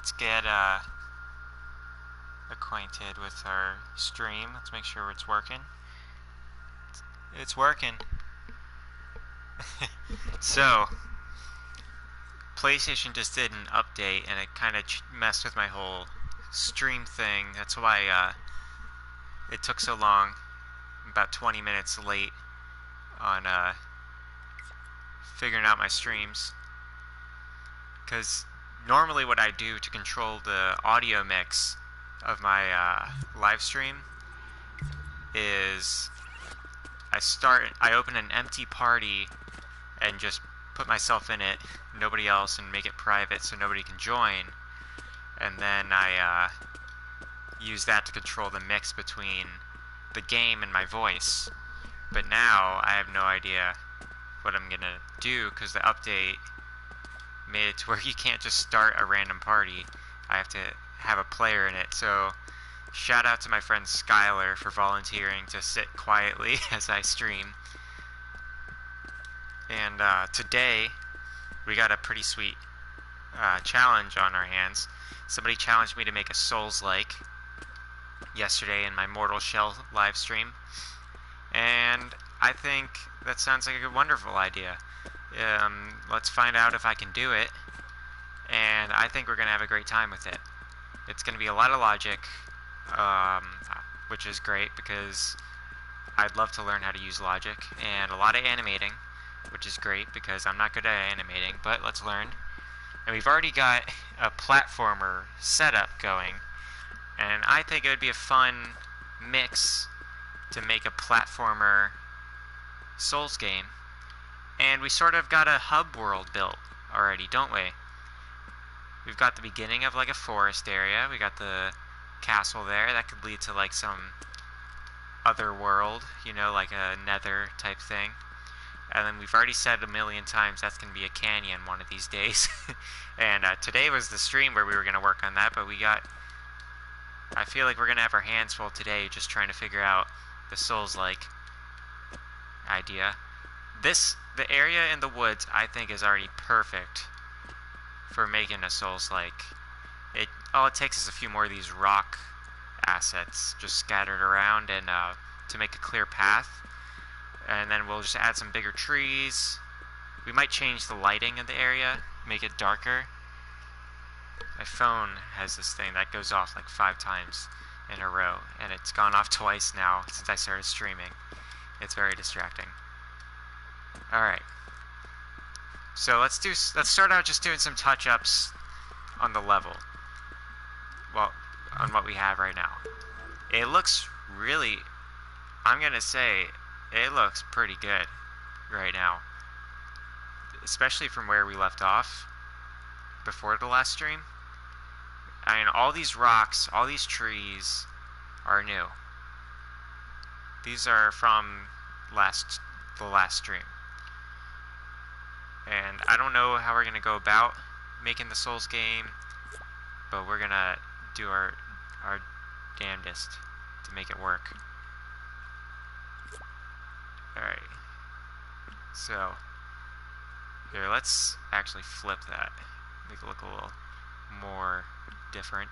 let's get acquainted with our stream. Let's make sure it's working. It's working. So, PlayStation just did an update and it kind of messed with my whole stream thing. That's why it took so long. About 20 minutes late on figuring out my streams. Because normally what I do to control the audio mix of my live stream is I open an empty party and just put myself in it, nobody else, and make it private so nobody can join. And then I use that to control the mix between the game and my voice. But now I have no idea what I'm gonna do because the update made it to where you can't just start a random party. I have to have a player in it. So shout out to my friend Skylar for volunteering to sit quietly as I stream. And today we got a pretty sweet challenge on our hands. Somebody challenged me to make a Soulslike yesterday in my Mortal Shell live stream, and I think that sounds like a wonderful idea. Let's find out if I can do it, and I think we're gonna have a great time with it. It's gonna be a lot of logic, which is great because I'd love to learn how to use logic, and a lot of animating, which is great because I'm not good at animating, but let's learn. And we've already got a platformer setup going, and I think it would be a fun mix to make a platformer Souls game. And we sort of got a hub world built already, don't we? We've got the beginning of like a forest area. We got the castle there. That could lead to like some other world, you know, like a nether type thing. And then we've already said a million times that's going to be a canyon one of these days. And today was the stream where we were going to work on that, but I feel like we're going to have our hands full today just trying to figure out the Souls-like idea. The area in the woods, I think, is already perfect for making a Souls-like. All it takes is a few more of these rock assets just scattered around and to make a clear path. And then we'll just add some bigger trees. We might change the lighting of the area, make it darker. My phone has this thing that goes off like 5 times in a row, and it's gone off twice now since I started streaming. It's very distracting. Alright. So let's start out just doing some touch-ups on the level. Well, on what we have right now. It looks really, I'm gonna say, it looks pretty good right now. Especially from where we left off before the last stream. I mean, all these rocks, all these trees are new. These are from the last stream. And I don't know how we're going to go about making the Souls game, but we're going to do our damnedest to make it work. Alright. So, here, let's actually flip that. Make it look a little more different.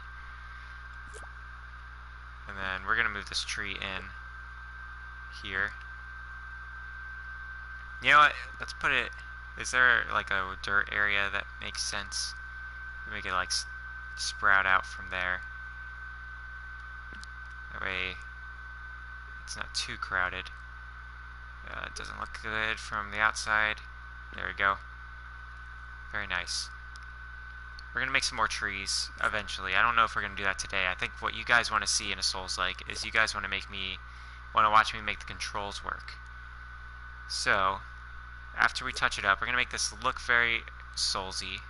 And then we're going to move this tree in here. You know what? Let's put it... Is there like a dirt area that makes sense? We make it like sprout out from there. That way it's not too crowded. It doesn't look good from the outside. There we go. Very nice. We're going to make some more trees eventually. I don't know if we're going to do that today. I think what you guys want to see in a Souls-like is you guys want to watch me make the controls work. So, after we touch it up, we're going to make this look very Soulsy.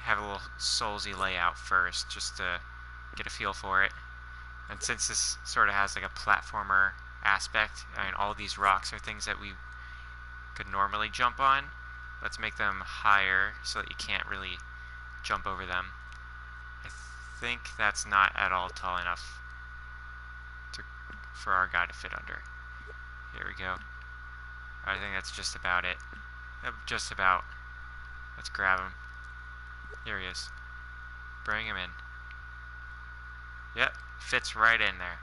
Have a little Soulsy layout first, just to get a feel for it. And since this sort of has like a platformer aspect, I mean, all these rocks are things that we could normally jump on. Let's make them higher so that you can't really jump over them. I think that's not at all tall enough for our guy to fit under. Here we go. I think that's just about it. Just about. Let's grab him. Here he is. Bring him in. Yep, fits right in there.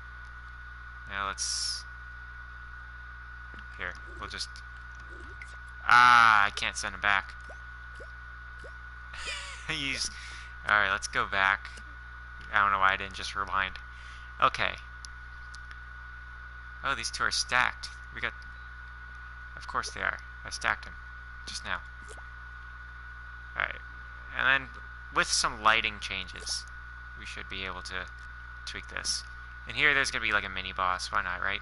Now let's... Here, we'll just... Ah, I can't send him back. He's... Alright, let's go back. I don't know why I didn't just rewind. Okay. Oh, these two are stacked. We got... Of course they are. I stacked them just now. Alright. And then, with some lighting changes, we should be able to tweak this. And here, there's going to be like a mini-boss. Why not, right?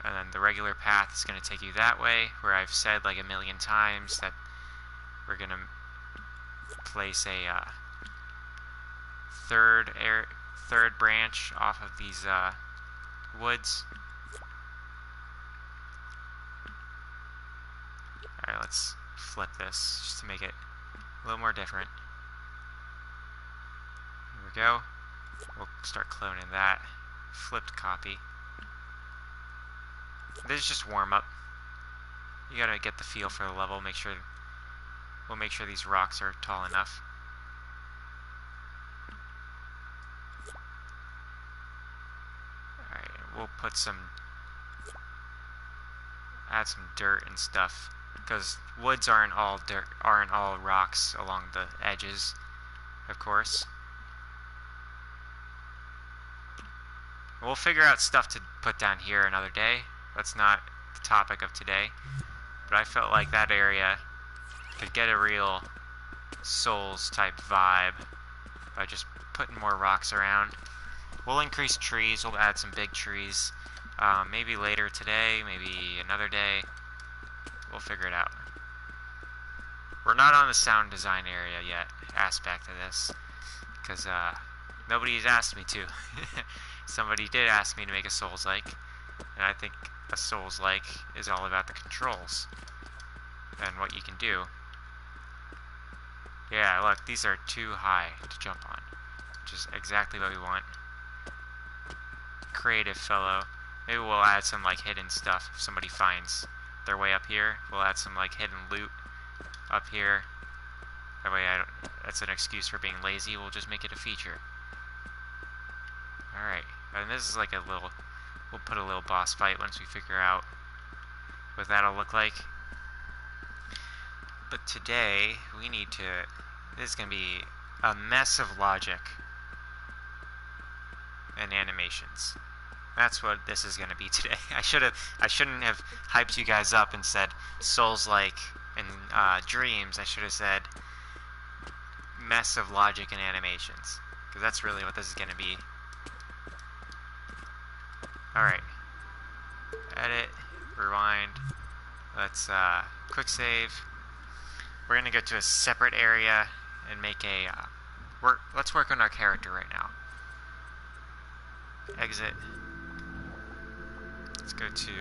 And then the regular path is going to take you that way, where I've said like a million times that we're going to place a third branch off of these woods. Alright, let's flip this just to make it a little more different. Here we go. We'll start cloning that. Flipped copy. This is just warm up. You gotta get the feel for the level. We'll make sure these rocks are tall enough. Alright, we'll put add some dirt and stuff, because woods aren't all rocks along the edges, of course. We'll figure out stuff to put down here another day. That's not the topic of today. But I felt like that area could get a real Souls type vibe by just putting more rocks around. We'll increase trees. We'll add some big trees. Maybe later today, maybe another day. We'll figure it out. We're not on the sound design area yet, aspect of this, because nobody's asked me to. Somebody did ask me to make a Soulslike, and I think a Soulslike is all about the controls and what you can do. Yeah, look, these are too high to jump on, which is exactly what we want. Creative fellow. Maybe we'll add some like hidden stuff if somebody finds their way up here. We'll add some like hidden loot up here. That way that's an excuse for being lazy. We'll just make it a feature. Alright, and this is like we'll put a little boss fight once we figure out what that'll look like. But today, this is going to be a mess of logic and animations. That's what this is going to be today. I shouldn't have hyped you guys up and said Souls-like and dreams. I should have said mess of logic and animations, because that's really what this is going to be. Alright. Edit. Rewind. Let's quick save. We're going to go to a separate area and make let's work on our character right now. Exit. Let's go to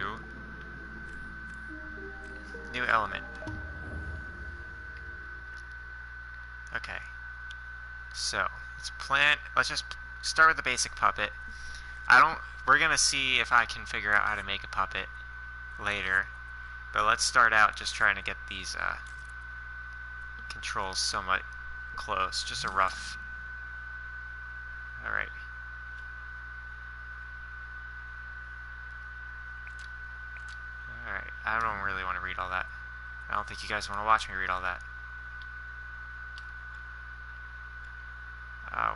new element. Okay. So, let's just start with the basic puppet. We're gonna see if I can figure out how to make a puppet later, but let's start out just trying to get these controls somewhat close, just a rough. Alright. Alright, I don't really want to read all that. I don't think you guys want to watch me read all that.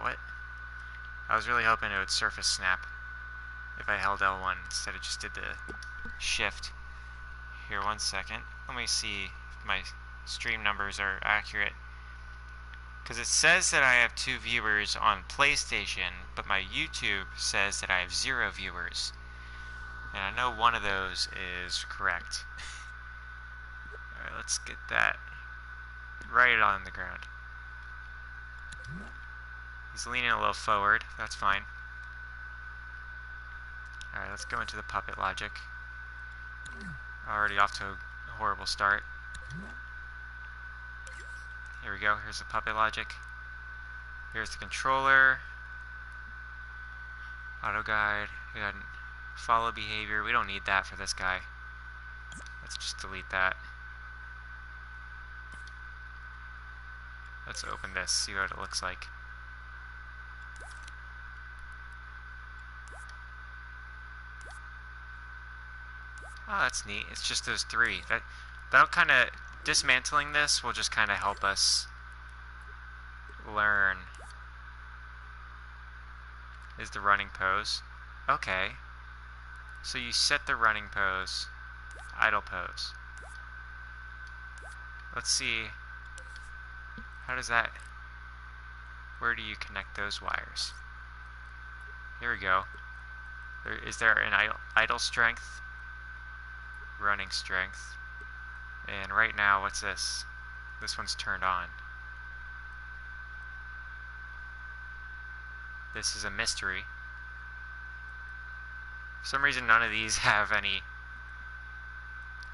What? I was really hoping it would surface snap if I held L1 instead of just did the shift. Here, 1 second. Let me see if my stream numbers are accurate. Because it says that I have 2 viewers on PlayStation, but my YouTube says that I have 0 viewers. And I know one of those is correct. Alright, let's get that right on the ground. He's leaning a little forward. That's fine. Alright, let's go into the puppet logic. Already off to a horrible start. Here we go. Here's the puppet logic. Here's the controller. Auto guide. We got follow behavior. We don't need that for this guy. Let's just delete that. Let's open this, see what it looks like. Oh, that's neat. It's just those three. That'll kind of, dismantling this will just kind of help us learn. Is the running pose. Okay. So you set the running pose, idle pose. Let's see. How does that, where do you connect those wires? Here we go. Is there an idle strength? Running strength. And right now, what's this? This one's turned on. This is a mystery. For some reason, none of these have any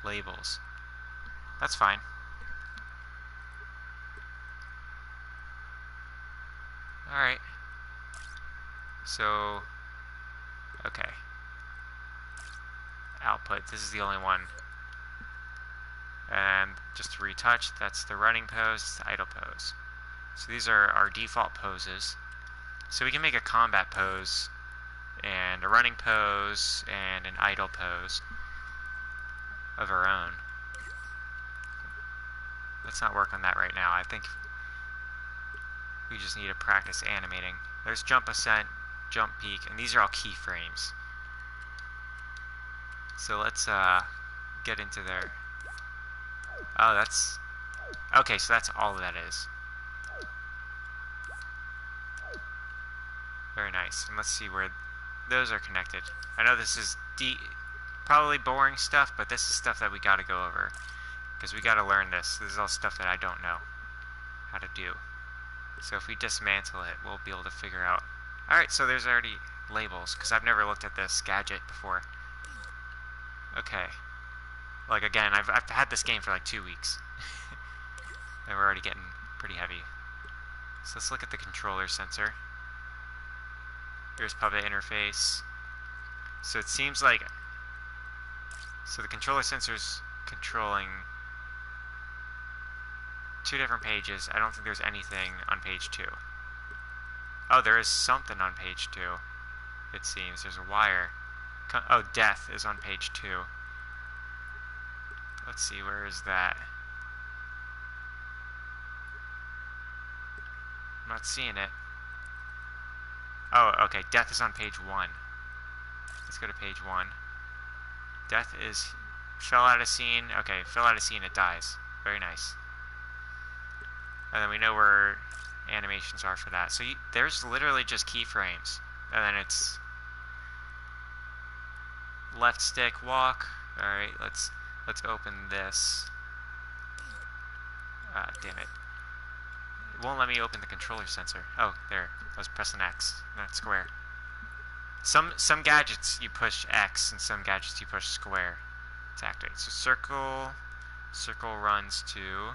labels. That's fine. Alright. So, okay. Output, this is the only one. And just to retouch, that's the running pose, the idle pose. So these are our default poses. So we can make a combat pose, and a running pose, and an idle pose of our own. Let's not work on that right now. I think we just need to practice animating. There's jump ascent, jump peak, and these are all keyframes. So let's get into there. Oh, that's... Okay, so that's all that is. Very nice. And let's see where those are connected. I know this is probably boring stuff, but this is stuff that we gotta go over. Because we gotta learn this. This is all stuff that I don't know how to do. So if we dismantle it, we'll be able to figure out... Alright, so there's already labels, because I've never looked at this gadget before. Okay. Like, again, I've had this game for like 2 weeks. And we're already getting pretty heavy. So let's look at the controller sensor. Here's puppet interface. So it seems like... So the controller sensor's controlling 2 different pages. I don't think there's anything on page 2. Oh, there is something on page 2. It seems. There's a wire. Oh, death is on page 2. Let's see, where is that? I'm not seeing it. Oh, okay, death is on page 1. Let's go to page 1. Death is... Fell out of scene. Okay, fell out of scene, it dies. Very nice. And then we know where animations are for that. So there's literally just keyframes. And then it's... Left stick, walk. Alright, let's open this. Damn it. It won't let me open the controller sensor. Oh, there. I was pressing X, not square. Some gadgets you push X, and some gadgets you push square to activate. So circle runs to...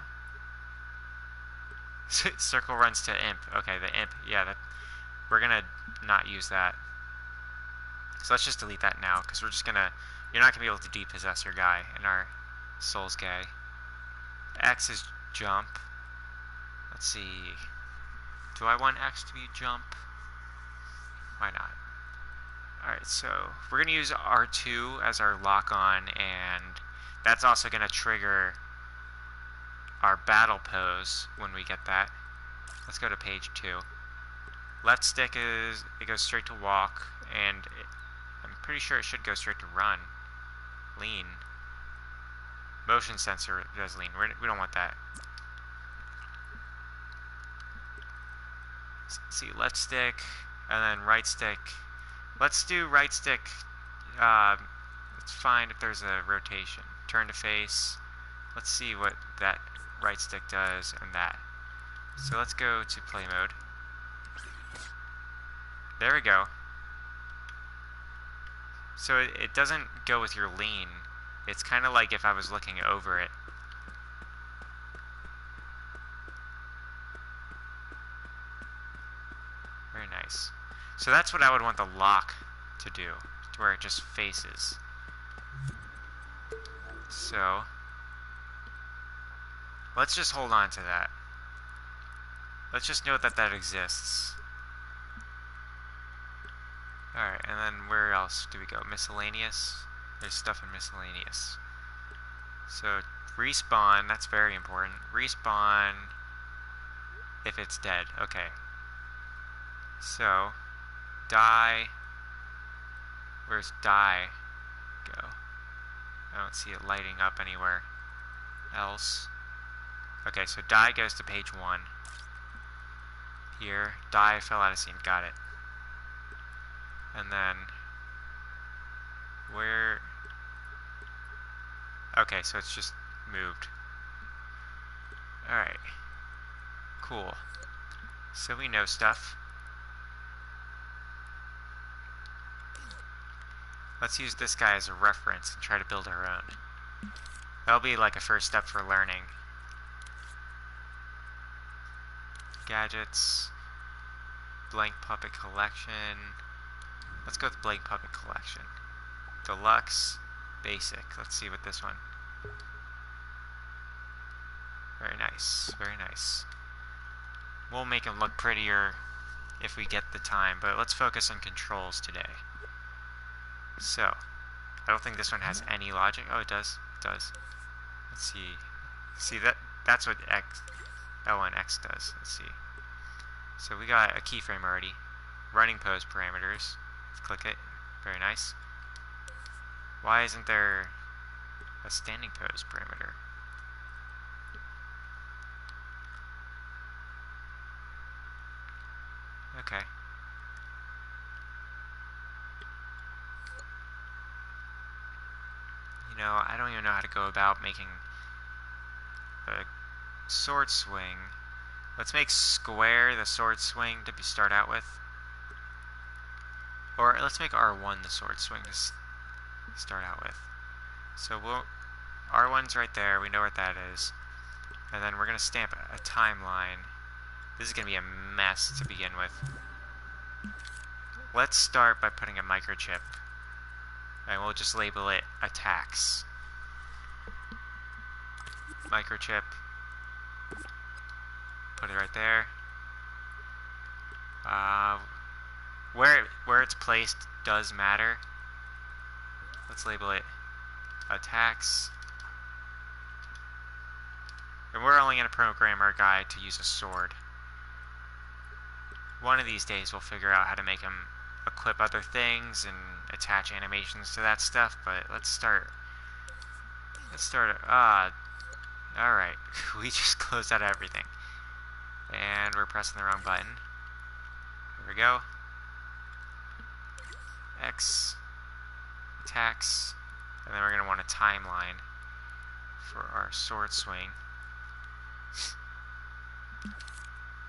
circle runs to imp. Okay, the imp, yeah, we're gonna not use that. So let's just delete that now, because we're just gonna... You're not gonna be able to depossess your guy in our Souls guy. X is jump. Let's see. Do I want X to be jump? Why not? Alright, so we're going to use R2 as our lock-on, and that's also going to trigger our battle pose when we get that. Let's go to page 2. Left stick it goes straight to walk, and I'm pretty sure it should go straight to run. Lean. Motion sensor does lean. We don't want that. Let's see, left stick, and then right stick. Let's do right stick. Let's find if there's a rotation. Turn to face. Let's see what that right stick does and that. So let's go to play mode. There we go. So it doesn't go with your lean. It's kind of like if I was looking over it. Very nice. So that's what I would want the lock to do, to where it just faces. So let's just hold on to that. let's just note that that exists. Alright, and then where else do we go? Miscellaneous? There's stuff in miscellaneous. So, respawn, that's very important. Respawn if it's dead. Okay. So, die. Where's die go? I don't see it lighting up anywhere else. Okay, so die goes to page 1. Here, die fell out of scene. Got it. And then, where... Okay, so it's just moved. Alright. Cool. So we know stuff. Let's use this guy as a reference and try to build our own. That'll be like a first step for learning. Gadgets. Blank puppet collection. Let's go with blank puppet collection. Deluxe. Basic. Let's see what this one. Very nice. Very nice. We'll make him look prettier if we get the time, but let's focus on controls today. So, I don't think this one has any logic. Oh, it does. It does. Let's see. See, that's what L and X does. Let's see. So we got a keyframe already. Running pose parameters. Let's click it. Very nice. Why isn't there a standing pose parameter? Okay. You know, I don't even know how to go about making a sword swing. Let's make square the sword swing to start out with. Or let's make R1 the sword swing to start out with. So R1's right there, we know what that is. And then we're going to stamp a timeline. This is going to be a mess to begin with. Let's start by putting a microchip. And we'll just label it attacks. Microchip. Put it right there. Where it's placed does matter. Let's label it attacks. And we're only going to program our guy to use a sword. One of these days we'll figure out how to make him equip other things and attach animations to that stuff, but let's start. Alright. We just closed out everything. And we're pressing the wrong button. Here we go. X. Attacks. And then we're going to want a timeline for our sword swing.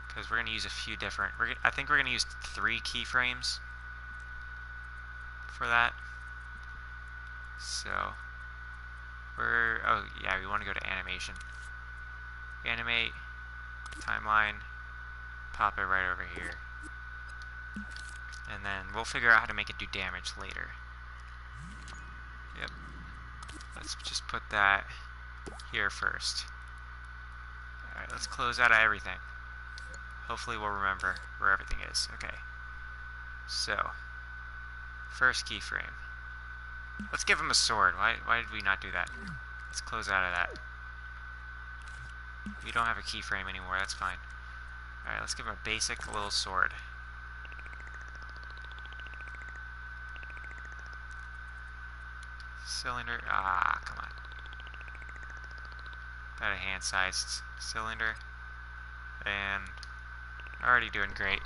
Because we're going to use a few different... I think we're going to use 3 keyframes for that. So, oh yeah, we want to go to animation. Animate, timeline, pop it right over here. And then we'll figure out how to make it do damage later. Yep. Let's just put that here first. Alright, let's close out of everything. Hopefully we'll remember where everything is. Okay. So, first keyframe. Let's give him a sword. Why did we not do that? Let's close out of that. We don't have a keyframe anymore, that's fine. Alright, let's give him a basic little sword. Cylinder. Ah, come on. Got a hand-sized cylinder. And already doing great.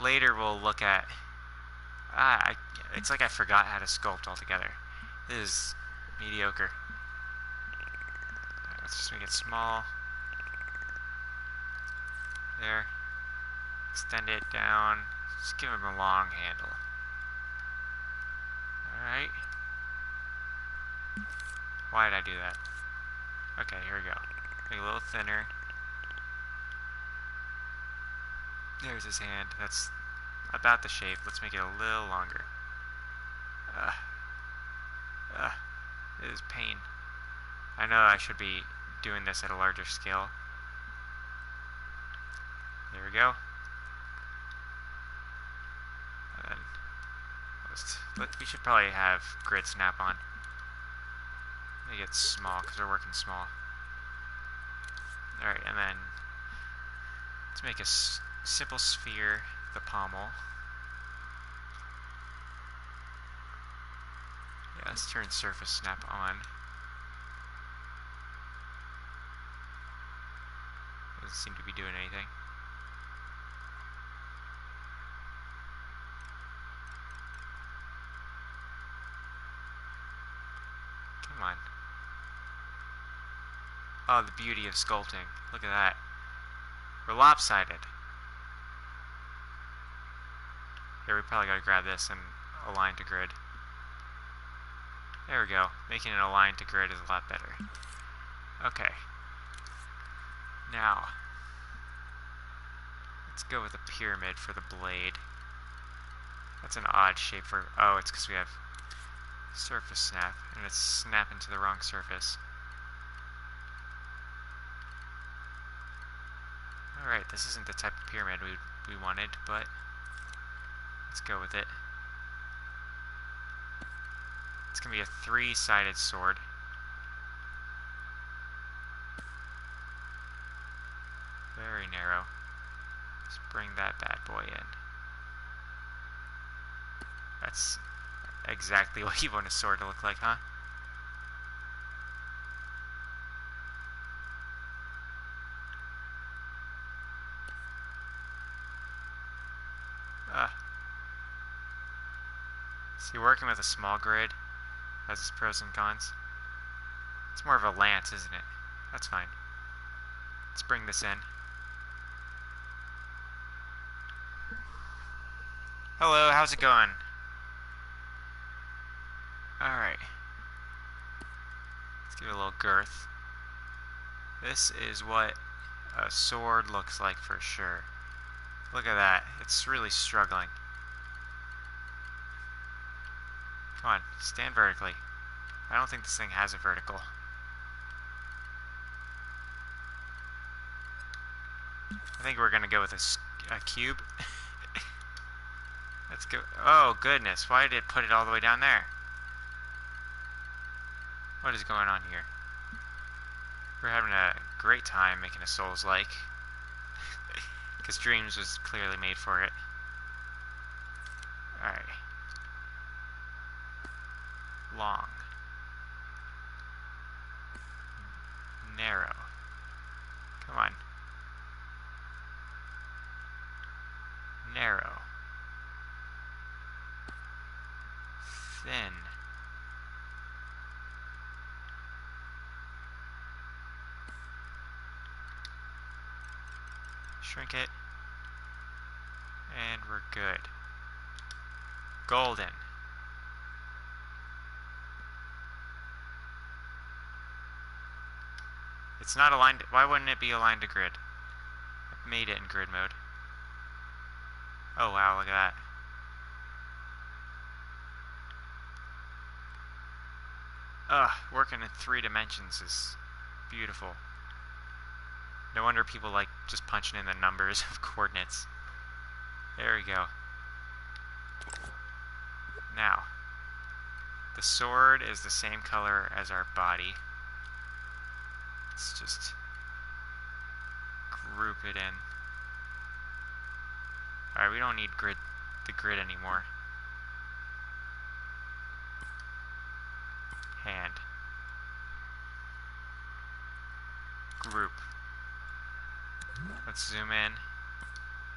Later we'll look at... it's like I forgot how to sculpt altogether. This is mediocre. Right, let's just make it small. There. Extend it down. Just give him a long handle. Alright. Why did I do that? Okay, here we go. Make it a little thinner. There's his hand. That's about the shape. Let's make it a little longer. It is pain. I know I should be doing this at a larger scale. There we go. And then we should probably have grid snap on. Make it small because we're working small. Alright, and then let's make a simple sphere, the pommel. Yeah, let's turn surface snap on. Doesn't seem to be doing anything. Come on. Oh, the beauty of sculpting. Look at that. We're lopsided. Here, we probably gotta grab this and align to grid. There we go. Making it align to grid is a lot better. Okay. Now, let's go with a pyramid for the blade. That's an odd shape for... Oh, it's because we have surface snap, and it's snapping to the wrong surface. Alright, this isn't the type of pyramid we wanted, but let's go with it. It's going to be a three-sided sword. Very narrow. Let's bring that bad boy in. That's exactly what you want a sword to look like, huh? See, working with a small grid has its pros and cons. It's more of a lance, isn't it? That's fine. Let's bring this in. Hello, how's it going? Alright. Let's give it a little girth. This is what a sword looks like for sure. Look at that. It's really struggling. Come on, stand vertically. I don't think this thing has a vertical. I think we're going to go with a cube. Let's go. Oh, goodness. Why did it put it all the way down there? What is going on here? We're having a great time making a Soulslike. Because Dreams was clearly made for it. Alright. Long. Narrow. Come on. Narrow. Thin. Shrink it. And we're good. Golden. It's not aligned. Why wouldn't it be aligned to grid? I've made it in grid mode. Oh wow, look at that. Ugh, working in 3 dimensions is beautiful. No wonder people like just punching in the numbers of coordinates. There we go. Now, the sword is the same color as our body. Let's just group it in. Alright, we don't need the grid anymore. Hand. Group. Let's zoom in.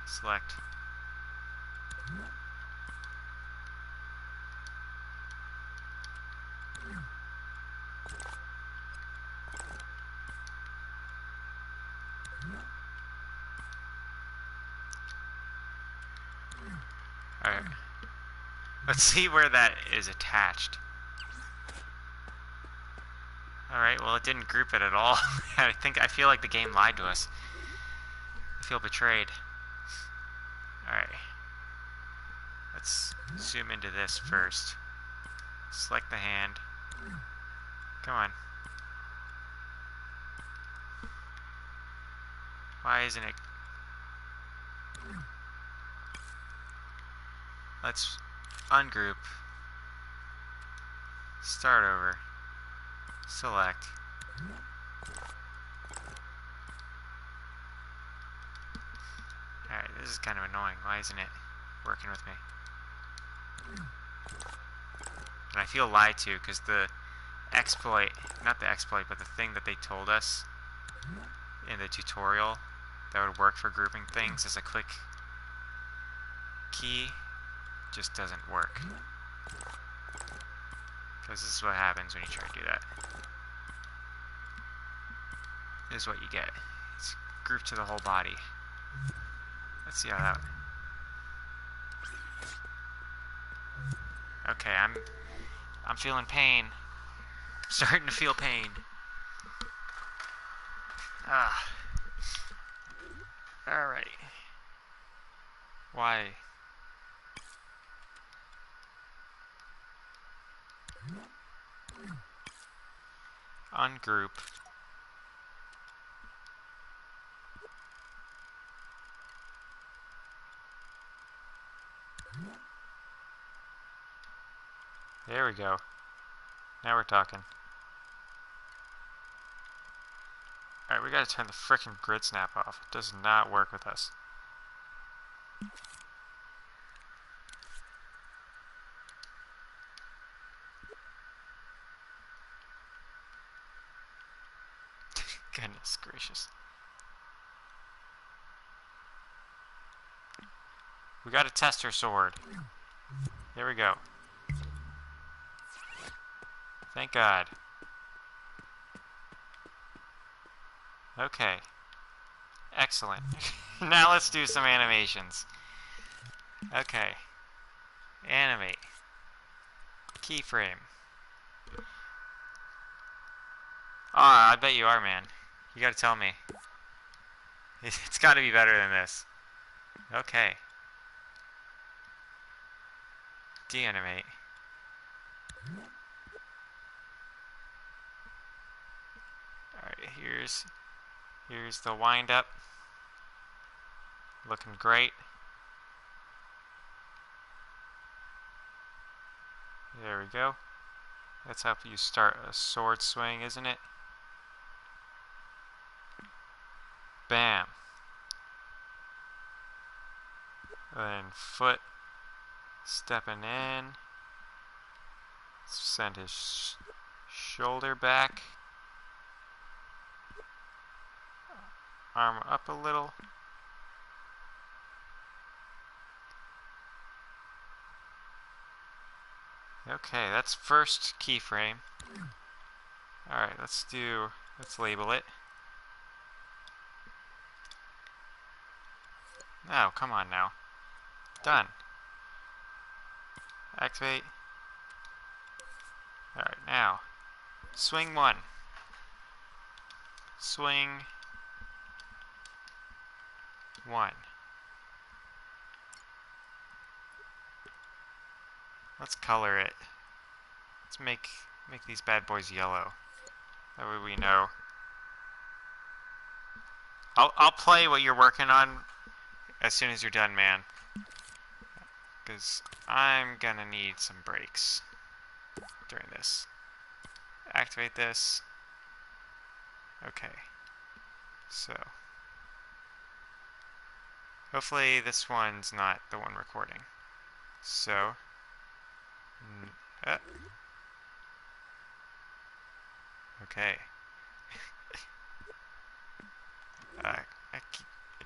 Select. Alright. Let's see where that is attached. Alright, well it didn't group it at all. I feel like the game lied to us. I feel betrayed. Alright. Let's zoom into this first. Select the hand. Come on. Why isn't it? Let's ungroup. Start over. Select. Alright, this is kind of annoying. Why isn't it working with me? And I feel lied to because the exploit, not the exploit, but the thing that they told us in the tutorial that would work for grouping things as a click key just doesn't work. Because this is what happens when you try to do that. This is what you get. It's grouped to the whole body. Let's see how that... Okay, I'm feeling pain. I'm starting to feel pain. Ah. Alright. Why? Ungroup. There we go. Now we're talking. Alright, we gotta turn the frickin' grid snap off. It does not work with us. Goodness gracious. We got a tester sword. There we go. Thank God. Okay. Excellent. Now let's do some animations. Okay. Animate. Keyframe. Ah, I bet you are, man. You gotta tell me. It's gotta be better than this. Okay. Deanimate. Alright, here's the wind up. Looking great. There we go. That's how you start a sword swing, isn't it? Bam. Then foot stepping in. Send his shoulder back. Arm up a little. Okay, that's first keyframe. Alright, let's label it. Oh, come on now. Done. Activate. Alright, now. Swing 1. Swing 1. Let's color it. Let's make these bad boys yellow. That way we know. I'll play what you're working on as soon as you're done, man. Because I'm gonna need some breaks during this. Activate this. Okay. So. Hopefully this one's not the one recording. So. Okay. I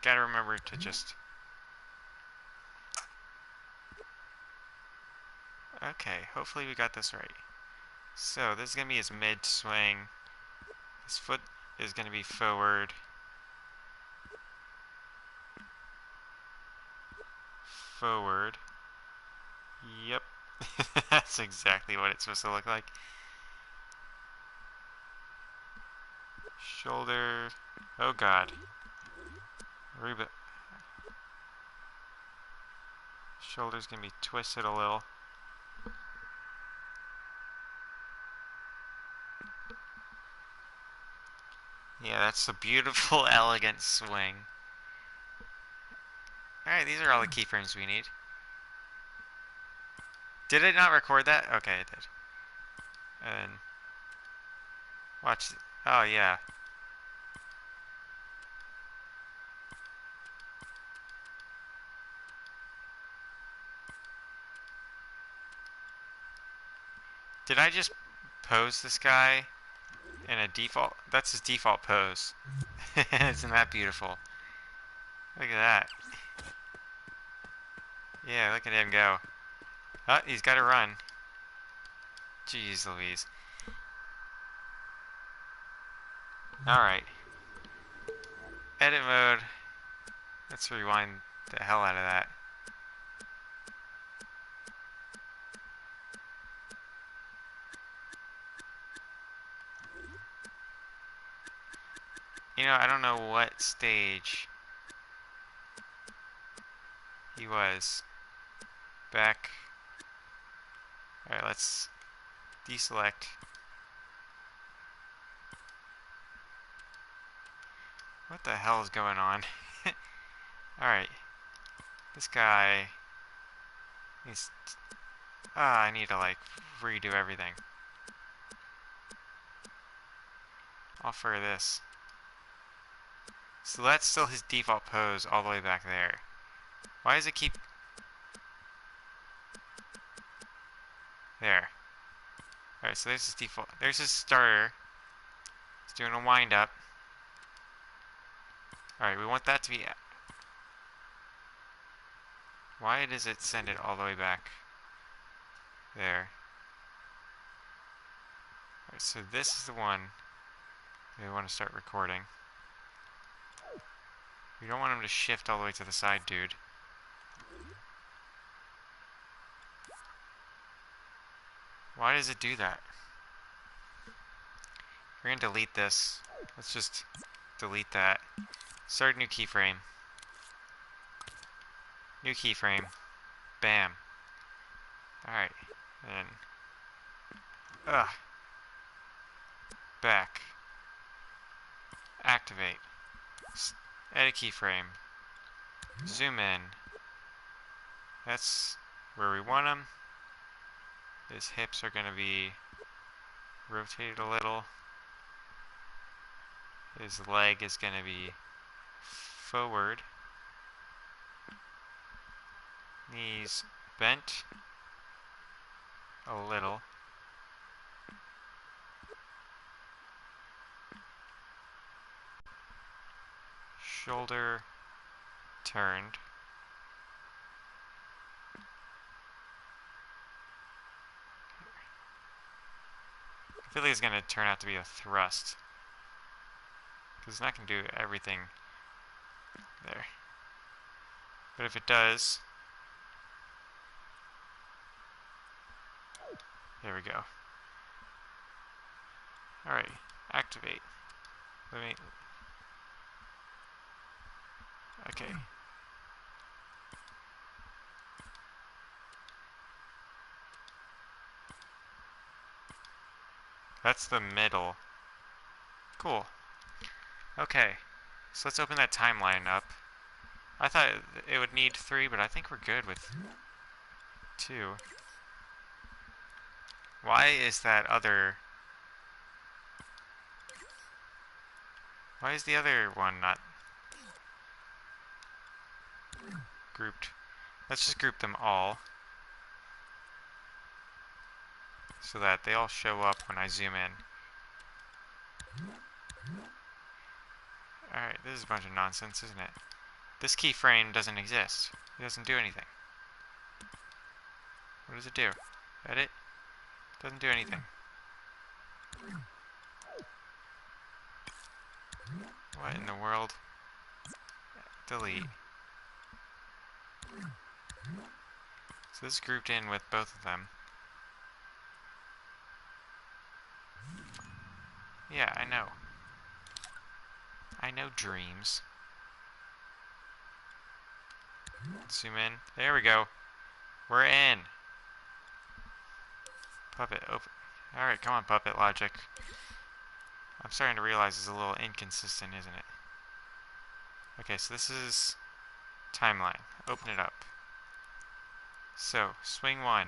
gotta remember to just... Okay, hopefully we got this right. So, this is gonna be his mid-swing. His foot is gonna be forward. Forward. Yep. That's exactly what it's supposed to look like. Shoulder. Oh God. Shoulder's gonna be twisted a little. Yeah, that's a beautiful, elegant swing. Alright, these are all the keyframes we need. Did it not record that? Okay, it did. And watch. Oh, yeah. Did I just pose this guy in a default? That's his default pose. Isn't that beautiful? Look at that. Yeah, look at him go. Oh, he's got to run. Jeez Louise. Alright. Edit mode. Let's rewind the hell out of that. You know, I don't know what stage he was. Back. Alright, let's deselect. What the hell is going on? Alright. This guy needs... I need to, like, redo everything. Offer this. So that's still his default pose all the way back there. Why does it keep... There. Alright, so there's his default. There's his starter. He's doing a wind up. Alright, we want that to be... Why does it send it all the way back there? Alright, so this is the one we want to start recording. We don't want him to shift all the way to the side, dude. Why does it do that? We're going to delete this. Let's just delete that. Start new keyframe. New keyframe. Bam. Alright. Then. Back. Activate. Edit keyframe. Zoom in. That's where we want him. His hips are going to be rotated a little. His leg is going to be forward. Knees bent a little. Shoulder turned. I feel like it's going to turn out to be a thrust. Because it's not going to do everything there. But if it does... There we go. Alright, activate. Let me... Okay. That's the middle. Cool. Okay. So let's open that timeline up. I thought it would need 3, but I think we're good with 2. Why is that other... Why is the other one not grouped? Let's just group them all so that they all show up when I zoom in. Alright, this is a bunch of nonsense, isn't it? This keyframe doesn't exist. It doesn't do anything. What does it do? Edit? Doesn't do anything. What in the world? Delete. So this is grouped in with both of them. Yeah, I know. I know dreams. Zoom in. There we go. We're in. Puppet, open. Alright, come on, Puppet Logic. I'm starting to realize is a little inconsistent, isn't it? Okay, so this is timeline. Open it up. So, swing 1.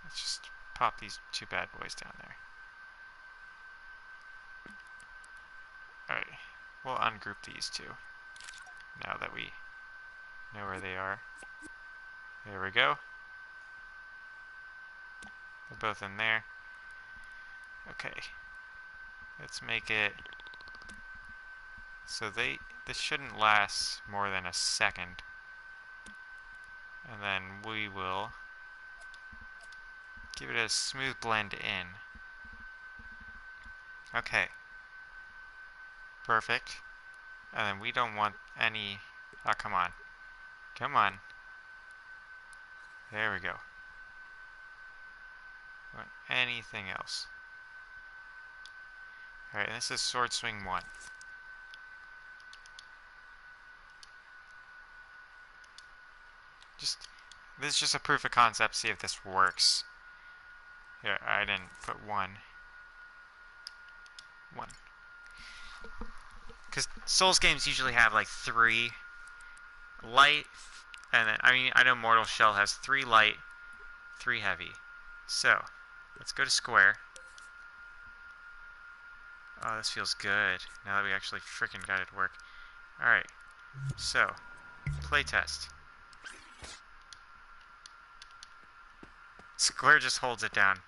Let's just pop these 2 bad boys down there. Alright, we'll ungroup these 2 now that we know where they are. There we go. They're both in there. Okay. Let's make it so this shouldn't last more than a second. And then we will give it a smooth blend in. Okay. Perfect. And then we don't want any... Oh, come on. Come on. There we go. Want anything else. Alright, and this is sword swing 1. This is just a proof of concept, see if this works. Here, I didn't put 1. Because Souls games usually have like 3 light, and then, I know Mortal Shell has 3 light, 3 heavy. So, let's go to square. Oh, this feels good, now that we actually freaking got it to work. Alright, so, playtest. Square just holds it down.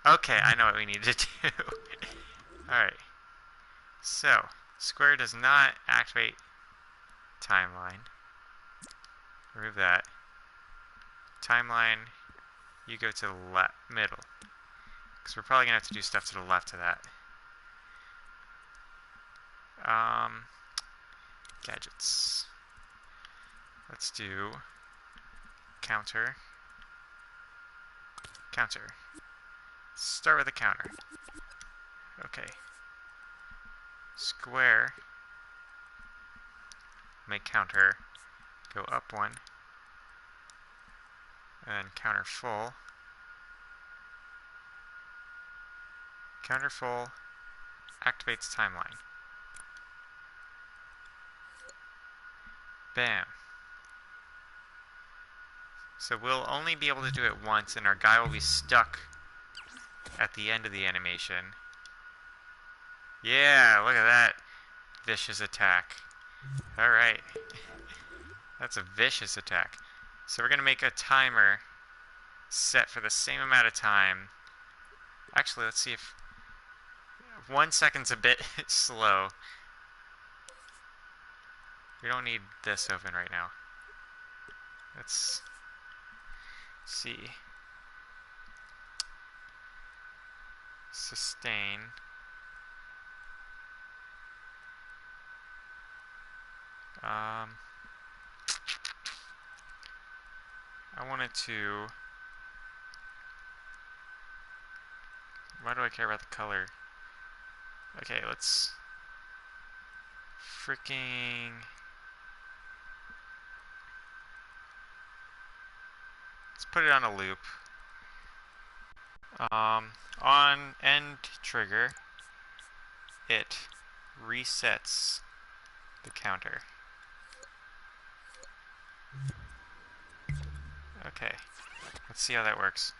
Okay, I know what we need to do. Alright. So, square does not activate timeline. Remove that. Timeline, you go to the middle. Because we're probably going to have to do stuff to the left of that. Gadgets. Let's do counter. Counter. Start with a counter. Okay. Square. Make counter. Go up 1. And counter full. Counter full. Activates timeline. Bam. So we'll only be able to do it once, and our guy will be stuck at the end of the animation. Yeah, look at that vicious attack. Alright. That's a vicious attack. So we're going to make a timer set for the same amount of time. Actually, let's see if 1 second's a bit slow. We don't need this open right now. Let's see. Sustain. I wanted to... Why do I care about the color? Okay, let's... Freaking... Let's put it on a loop. On end trigger, it resets the counter. Okay, let's see how that works.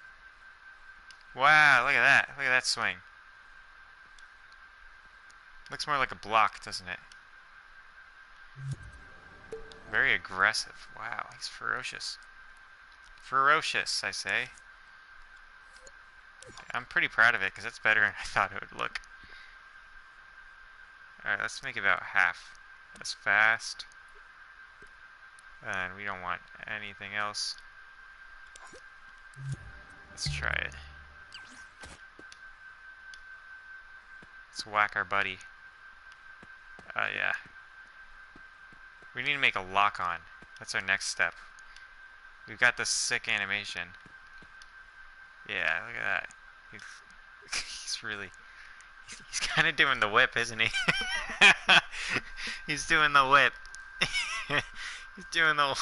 Wow, look at that. Look at that swing. Looks more like a block, doesn't it? Very aggressive. Wow, he's ferocious. Ferocious, I say. I'm pretty proud of it, because it's better than I thought it would look. Alright, let's make it about half as fast. And we don't want anything else. Let's try it. Let's whack our buddy. Yeah. We need to make a lock on. That's our next step. We've got this sick animation. Yeah, look at that. He's really... He's kind of doing the whip, isn't he? He's doing the whip. He's doing the...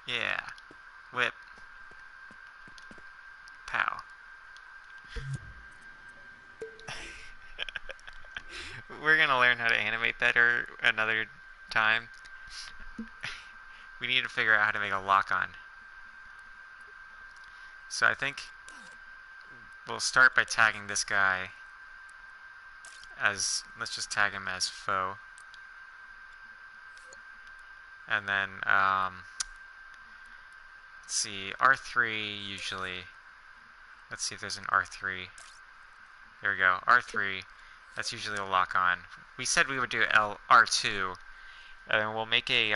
Yeah. Whip. Pow. We're gonna learn how to animate better another time. We need to figure out how to make a lock-on. So I think we'll start by tagging this guy as, let's just tag him as foe. And then, let's see, R3 usually. Let's see if there's an R3. Here we go, R3. That's usually a lock-on. We said we would do R2, and we'll make a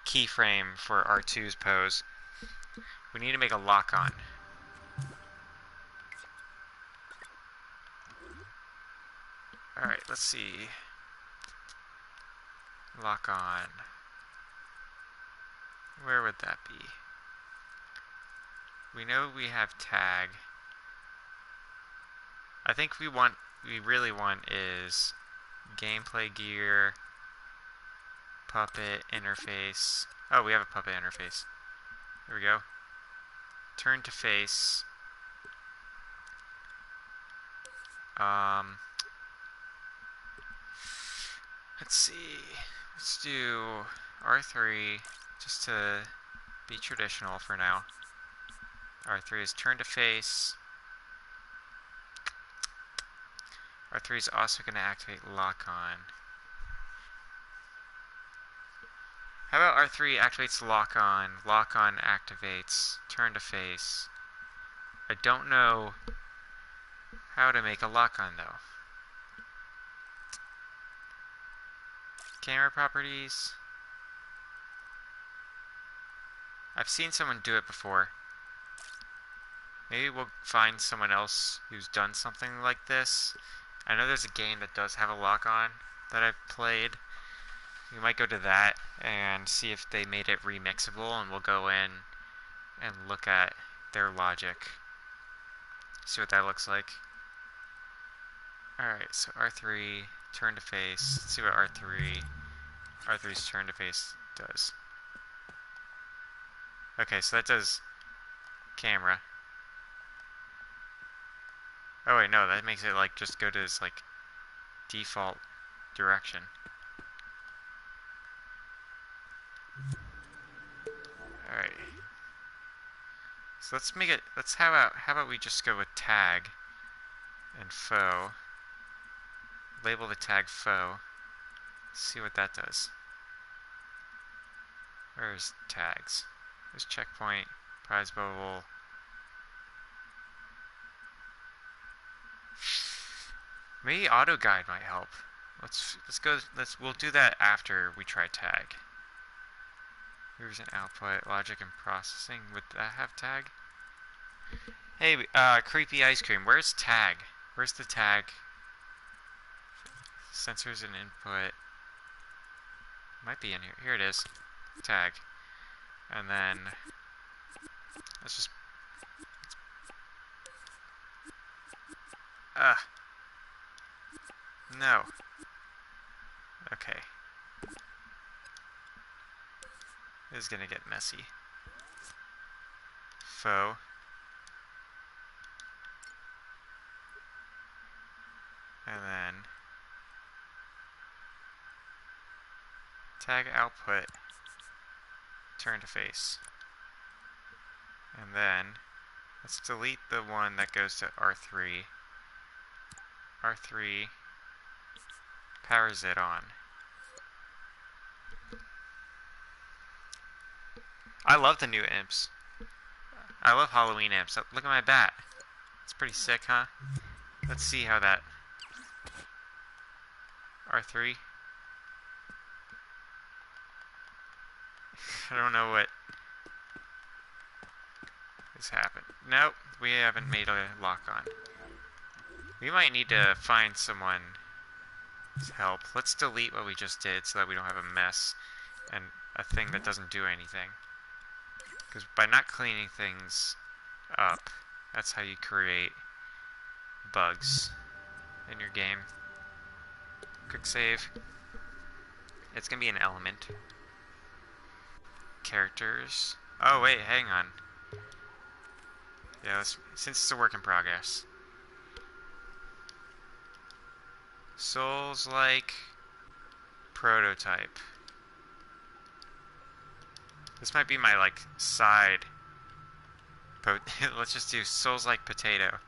keyframe for R2's pose. We need to make a lock-on. Alright, let's see. Lock-on. Where would that be? We know we have tag. I think we really want is gameplay gear, puppet interface. Oh, we have a puppet interface. Here we go. Turn to face. Let's see. Let's do R3 just to be traditional for now. R3 is turn to face. R3 is also going to activate lock on. How about R3 activates lock on activates turn to face. I don't know how to make a lock on though. Camera properties. I've seen someone do it before. Maybe we'll find someone else who's done something like this. I know there's a game that does have a lock-on that I've played. We might go to that and see if they made it remixable, and we'll go in and look at their logic. See what that looks like. Alright, so R3, turn to face. Let's see what R3's turn to face does. Okay, so that does camera. Oh wait, no, that makes it like just go to this like default direction. Alright. So let's make it, how about we just go with tag and foe. Label the tag foe. See what that does. Where's tags? There's checkpoint, prize bubble. Maybe auto guide might help. We'll do that after we try tag. Here's an output, logic and processing. Would that have tag? Hey, creepy ice cream. Where's tag? Where's the tag? Sensors and input. Might be in here. Here it is. Tag. And then let's just no. Okay. This is gonna get messy. Foe. And then tag output, turn to face. And then let's delete the one that goes to R3. R3 powers it on. I love the new imps. I love Halloween imps. Look at my bat. It's pretty sick, huh? Let's see how that... R3. I don't know what has happened. Nope, we haven't made a lock-on. We might need to find someone's help. Let's delete what we just did so that we don't have a mess and a thing that doesn't do anything. Because by not cleaning things up, that's how you create bugs in your game. Quick save. It's gonna be an element. Characters. Oh, wait, hang on. Yeah, since it's a work in progress. Soulslike prototype. This might be my, like, side. Let's just do Soulslike potato.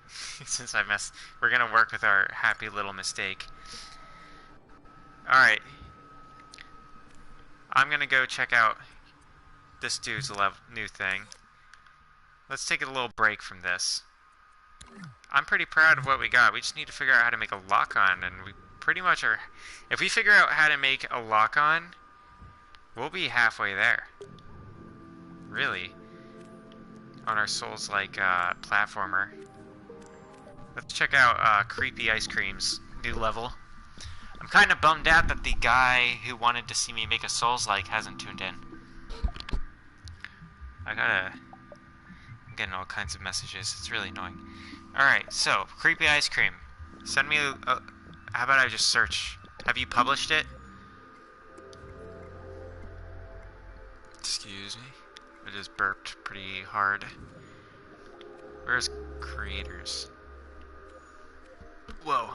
Since I messed... We're gonna work with our happy little mistake. Alright. I'm gonna go check out this dude's new thing. Let's take a little break from this. I'm pretty proud of what we got. We just need to figure out how to make a lock-on, and we pretty much are... If we figure out how to make a lock-on, we'll be halfway there. Really. On our Souls-like platformer. Let's check out Creepy Ice Cream's new level. I'm kind of bummed out that the guy who wanted to see me make a Souls-like hasn't tuned in. I'm getting all kinds of messages. It's really annoying. Alright, so, Creepy Ice Cream. Send me how about I just search? Have you published it? Excuse me. I just burped pretty hard. Where's creators? Whoa.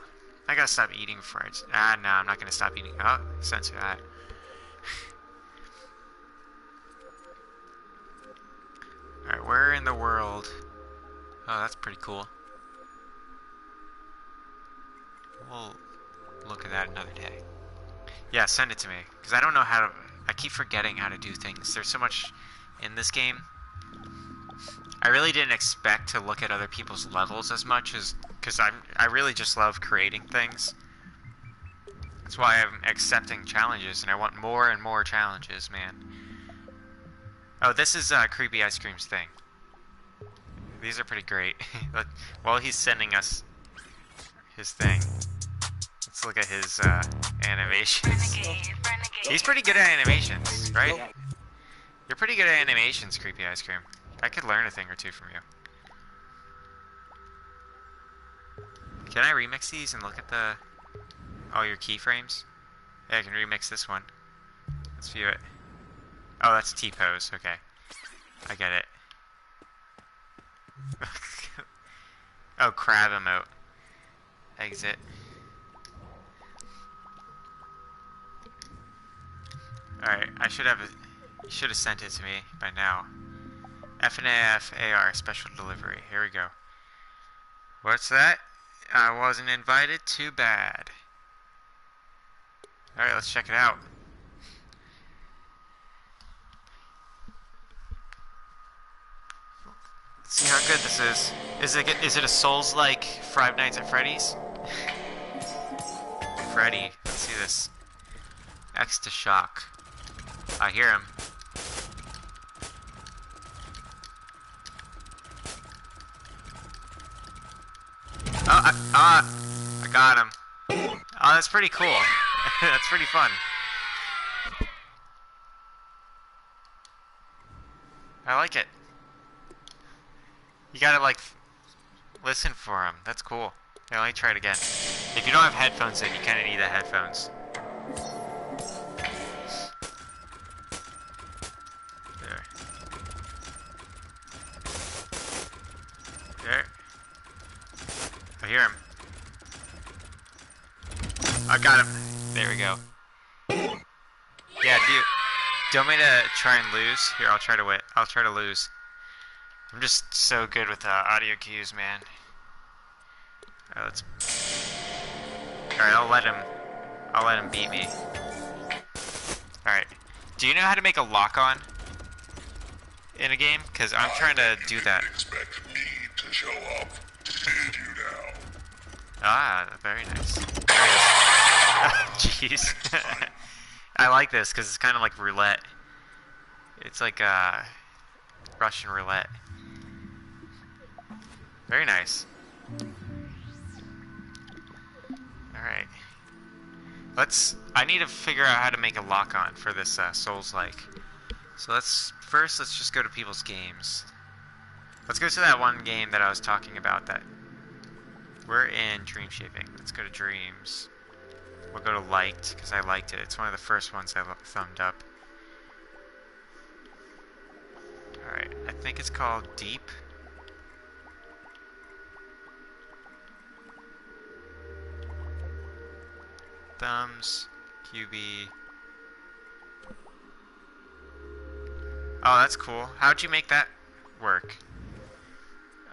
I gotta stop eating before I... no, I'm not gonna stop eating. Oh, censor that. Alright, where in the world... Oh, that's pretty cool. We'll look at that another day. Yeah, send it to me. Because I don't know how to... I keep forgetting how to do things. There's so much in this game. I really didn't expect to look at other people's levels as much as... Because I really just love creating things. That's why I'm accepting challenges, and I want more and more challenges, man. Oh, this is Creepy Ice Cream's thing. These are pretty great. While he's sending us his thing, let's look at his animations. He's pretty good at animations, right? You're pretty good at animations, Creepy Ice Cream. I could learn a thing or two from you. Can I remix these and look at all your keyframes? Yeah, I can remix this one. Let's view it. Oh, that's T-pose. Okay. I get it. Oh, crab emote. Exit. Alright, I should have you should have sent it to me by now. FNAF AR special delivery. Here we go. What's that? I wasn't invited. Too bad. Alright, let's check it out. Let's see how good this is. Is it a Souls-like Five Nights at Freddy's? Freddy. Let's see this. X to shock. I hear him. I got him. Oh, that's pretty cool. That's pretty fun. I like it. You gotta, like, listen for him. That's cool. Yeah, let me try it again. If you don't have headphones in, you kinda need the headphones. There. There. I hear him. I got him. There we go. Yeah, do you want me to try and lose? Here, I'll try to win. I'll try to lose. I'm just so good with audio cues, man. Alright, Alright, I'll let him beat me. Alright. Do you know how to make a lock-on in a game? Because I'm trying to do that. Expect me to show up. Did you now? Ah, very nice. Jeez. I like this because it's kind of like roulette. It's like Russian roulette. Very nice. Alright. I need to figure out how to make a lock-on for this Souls-like. So let's just go to people's games. Let's go to that one game that I was talking about that... We're in Dream Shaping. Let's go to Dreams. We'll go to Liked, because I liked it. It's one of the first ones I thumbed up. Alright, I think it's called Deep. Thumbs, QB. Oh, that's cool. How'd you make that work?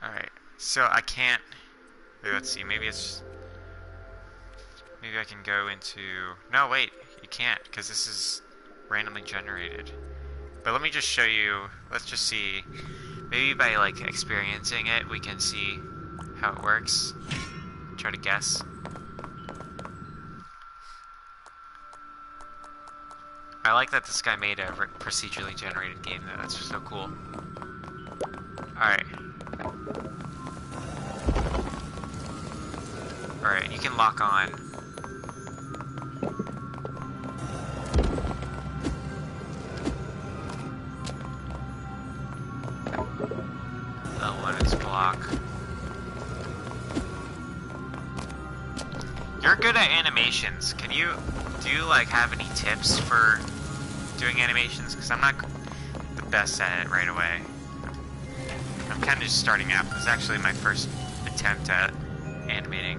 Alright, so I can't... Wait, let's see, maybe it's... Maybe I can go into... No, wait, you can't, because this is randomly generated. But let me just show you, let's just see, maybe by like experiencing it, we can see how it works. Try to guess. I like that this guy made a procedurally generated game though, that's just so cool. Alright. Alright, you can lock on. L1 is block. You're good at animations. Do you like have any tips for doing animations? Because I'm not the best at it right away. I'm kind of just starting out. This is actually my first attempt at animating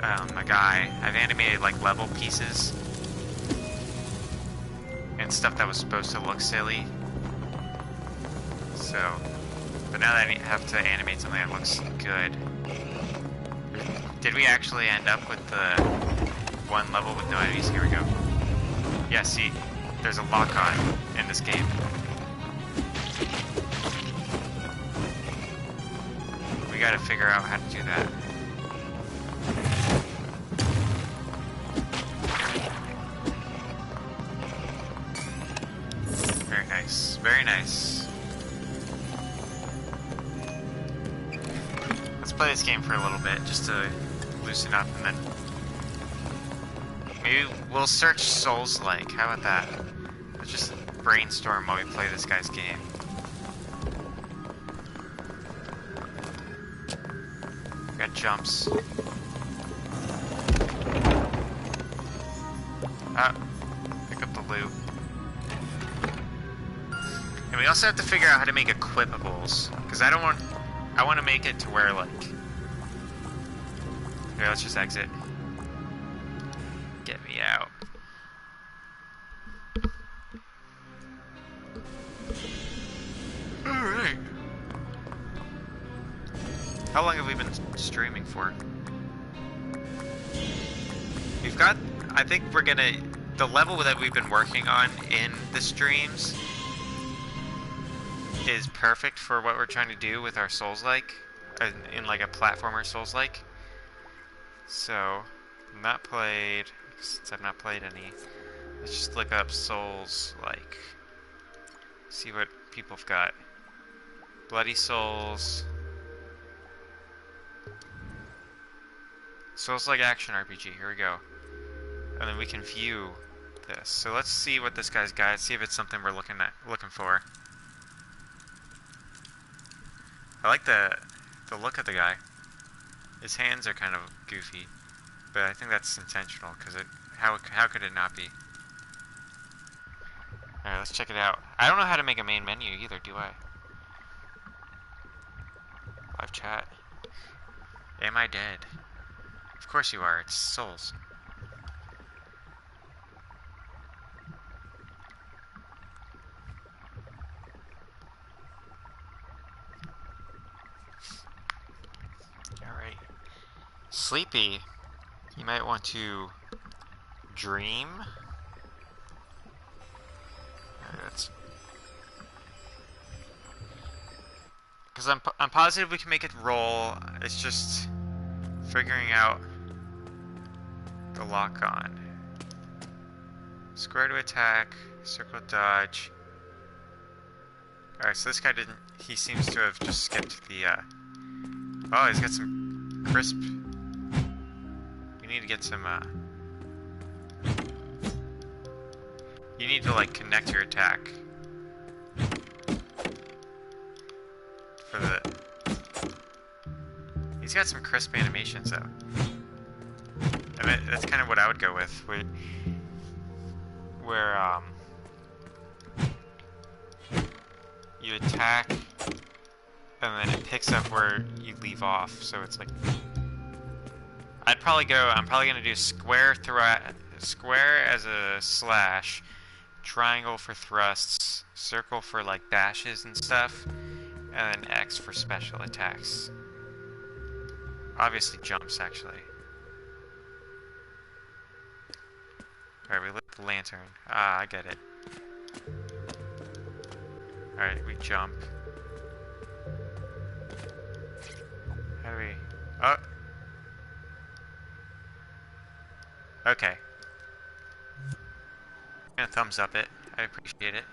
a guy. I've animated like level pieces and stuff that was supposed to look silly. So, but now that I have to animate something that looks good. Did we actually end up with the one level with no enemies? Here we go. Yeah, see, there's a lock-on in this game. We gotta figure out how to do that. Very nice, very nice. Let's play this game for a little bit, just to loosen up, and then maybe we'll search Soulslike. How about that? Let's just brainstorm while we play this guy's game. Got jumps. Pick up the loot. And we also have to figure out how to make equipables, because I want to make it to where, like... Here, let's just exit. Get me out. Alright. How long have we been streaming for? We've got... I think we're gonna... The level that we've been working on in the streams is perfect for what we're trying to do with our Souls-like, in like a platformer Souls-like. So, not played, since I've not played any. Let's just look up Souls-like. See what people have got. Bloody Souls. Souls-like action RPG, here we go. And then we can view this. So let's see what this guy's got, see if it's something we're looking for. I like the look of the guy. His hands are kind of goofy, but I think that's intentional, because how could it not be? Alright, let's check it out. I don't know how to make a main menu either, do I? Live chat. Am I dead? Of course you are, it's Souls. Alright. Sleepy. You might want to dream. Alright, because I'm positive we can make it roll. It's just figuring out the lock on. Square to attack, circle dodge. Alright, so this guy didn't... He seems to have just skipped the, Oh, he's got some crisp... We need to get some, You need to, like, connect your attack. For the... He's got some crisp animations, though. I mean, that's kind of what I would go with. Where you attack, and then it picks up where you leave off. So it's like, I'm probably gonna do square as a slash, triangle for thrusts, circle for like dashes and stuff, and then X for special attacks. Obviously jumps, actually. Alright, we lit the lantern. Ah, I get it. Alright, we jump. How do we... Oh! Okay. I'm gonna thumbs up it. I appreciate it.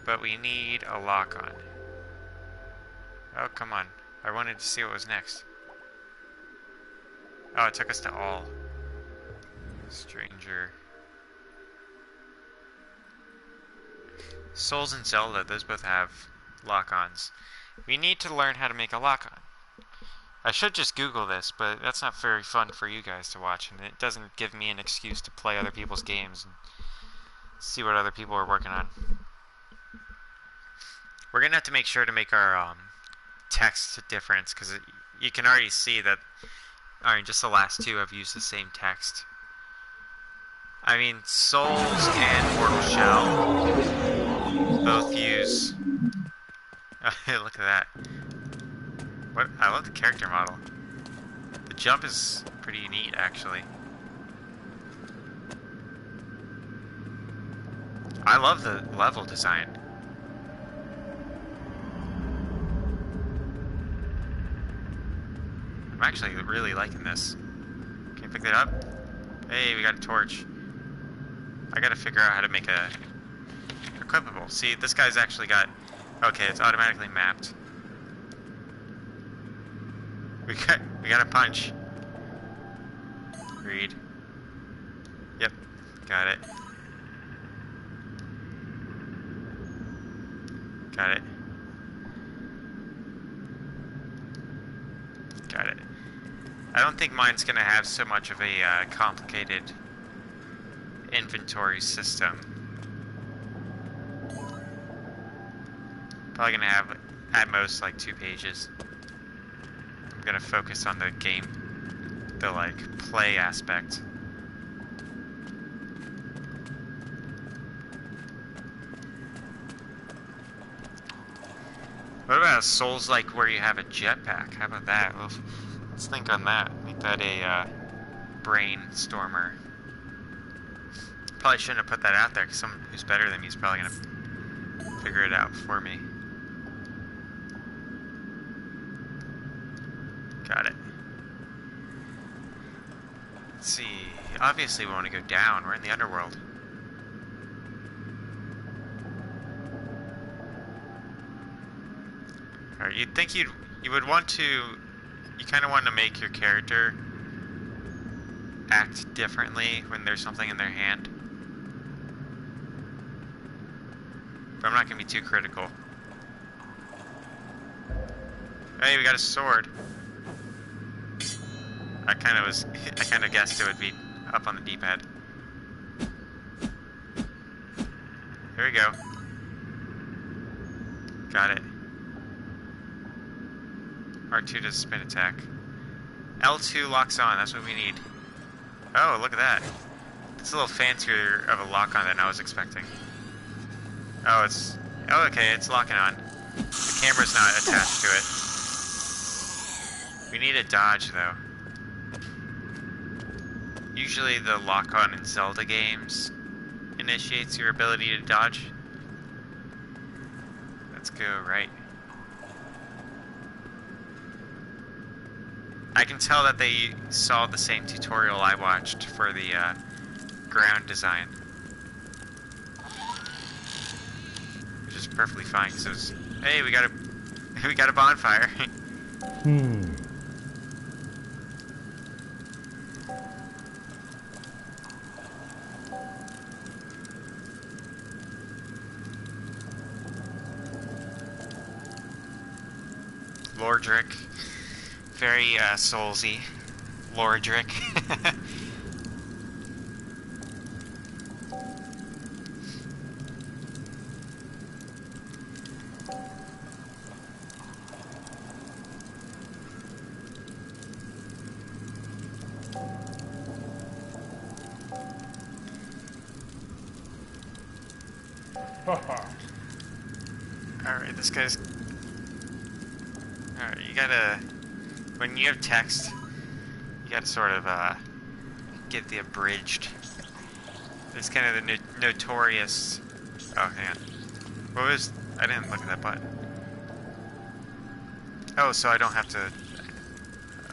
But we need a lock on. Oh, come on. I wanted to see what was next. Oh, it took us to all. Stranger. Souls and Zelda, those both have lock-ons. We need to learn how to make a lock-on. I should just Google this, but that's not very fun for you guys to watch, and it doesn't give me an excuse to play other people's games and see what other people are working on. We're gonna have to make sure to make our text difference, because you can already see that. Alright, just the last two have used the same text. I mean, Souls and Mortal Shell both use... Look at that. What? I love the character model. The jump is pretty neat, actually. I love the level design. I'm actually really liking this. Can you pick that up? Hey, we got a torch. I gotta figure out how to make a equipable. See, this guy's actually got... Okay, it's automatically mapped. We got a punch. Read. Yep, got it. Got it. Got it. I don't think mine's gonna have so much of a complicated inventory system. Probably gonna have at most like 2 pages. I'm gonna focus on the game, the like play aspect. What about a Soulslike where you have a jetpack? How about that? Let's think on that. Make that a brainstormer. Probably shouldn't have put that out there, because someone who's better than me is probably gonna figure it out for me. Got it. Let's see. Obviously we want to go down. We're in the underworld. Alright, you'd think you would want to... You kind of want to make your character act differently when there's something in their hand. But I'm not going to be too critical. Hey, we got a sword. I kind of guessed it would be up on the D-pad. Here we go. Got it. R2 does spin attack. L2 locks on, that's what we need. Oh, look at that. It's a little fancier of a lock on than I was expecting. Oh, okay, it's locking on. The camera's not attached to it. We need a dodge, though. Usually the lock-on in Zelda games initiates your ability to dodge. Let's go right. I can tell that they saw the same tutorial I watched for the ground design. Which is perfectly fine, because it was... Hey, we got a bonfire. Lordric. Very soulsy. Lordric. Alright, this guy's... Alright, you gotta... When you have text, you gotta sort of, get the abridged. It's kind of the notorious... Oh, hang on. What was... I didn't look at that button. Oh, so I don't have to...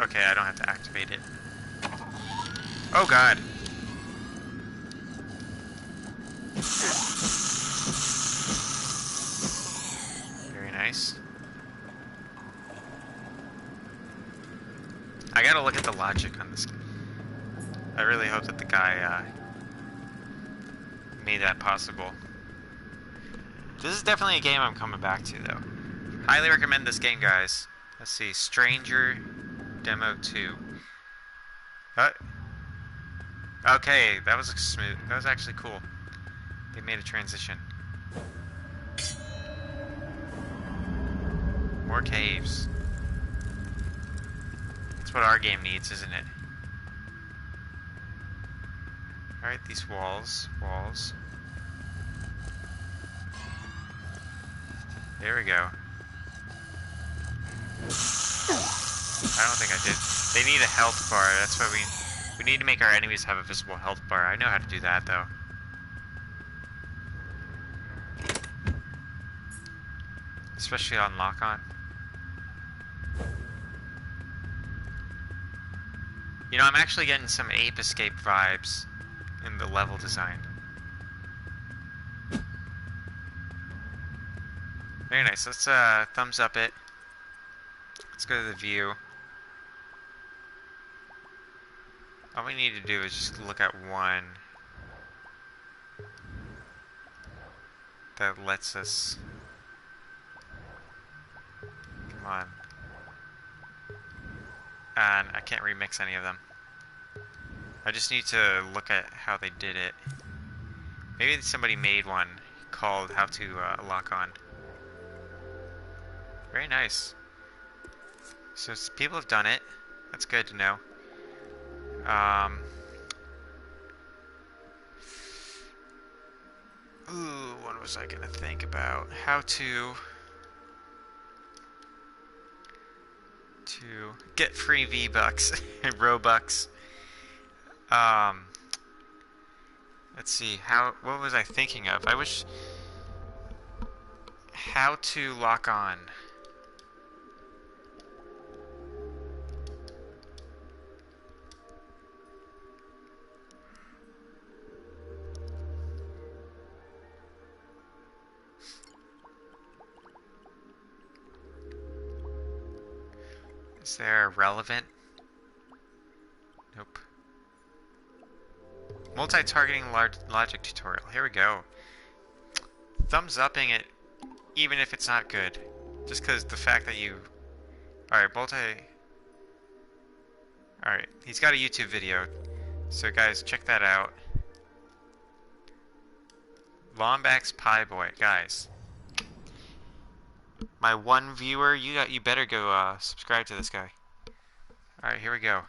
Okay, I don't have to activate it. Oh, God. Very nice. I gotta look at the logic on this. I really hope that the guy made that possible. This is definitely a game I'm coming back to, though. Highly recommend this game, guys. Let's see, Stranger Demo 2. Okay, that was smooth. That was actually cool. They made a transition. More caves. That's what our game needs, isn't it? Alright, these walls. There we go. I don't think I did. They need a health bar. That's what we need to make our enemies have a visible health bar. I know how to do that, though. Especially on lock-on. You know, I'm actually getting some Ape Escape vibes in the level design. Very nice. Let's thumbs up it. Let's go to the view. All we need to do is just look at one that lets us... Come on. And I can't remix any of them. I just need to look at how they did it. Maybe somebody made one called How to Lock On. Very nice. So people have done it. That's good to know. Ooh, what was I gonna think about? How to get free V-Bucks and Robux. Let's see, what was I thinking of? I wish... How to lock on. Is there relevant? Nope. Multi-targeting logic tutorial. Here we go. Thumbs upping it, even if it's not good. Just because the fact that you... Alright, Alright, he's got a YouTube video. So guys, check that out. Lombax Pie Boy. Guys. My one viewer, you better go subscribe to this guy. Alright, here we go.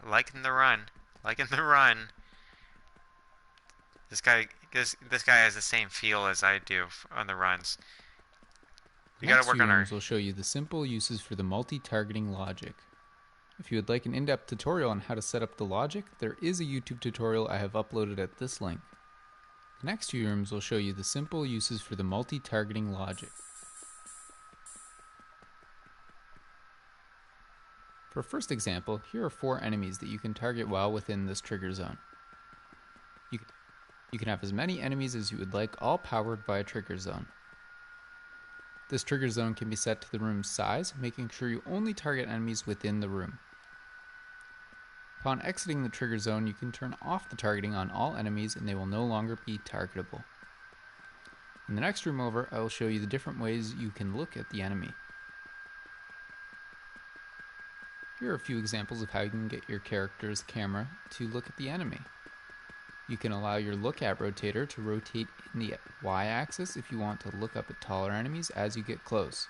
Liking the run. This guy has the same feel as I do on the runs. We gotta work on our... Next will show you the simple uses for the multi-targeting logic. If you would like an in-depth tutorial on how to set up the logic, there is a YouTube tutorial I have uploaded at this link. The next few rooms will show you the simple uses for the multi-targeting logic. For our first example, here are 4 enemies that you can target while within this trigger zone. You can have as many enemies as you would like, all powered by a trigger zone. This trigger zone can be set to the room's size, making sure you only target enemies within the room. Upon exiting the trigger zone, you can turn off the targeting on all enemies and they will no longer be targetable. In the next room over, I will show you the different ways you can look at the enemy. Here are a few examples of how you can get your character's camera to look at the enemy. You can allow your look at rotator to rotate in the y-axis if you want to look up at taller enemies as you get close.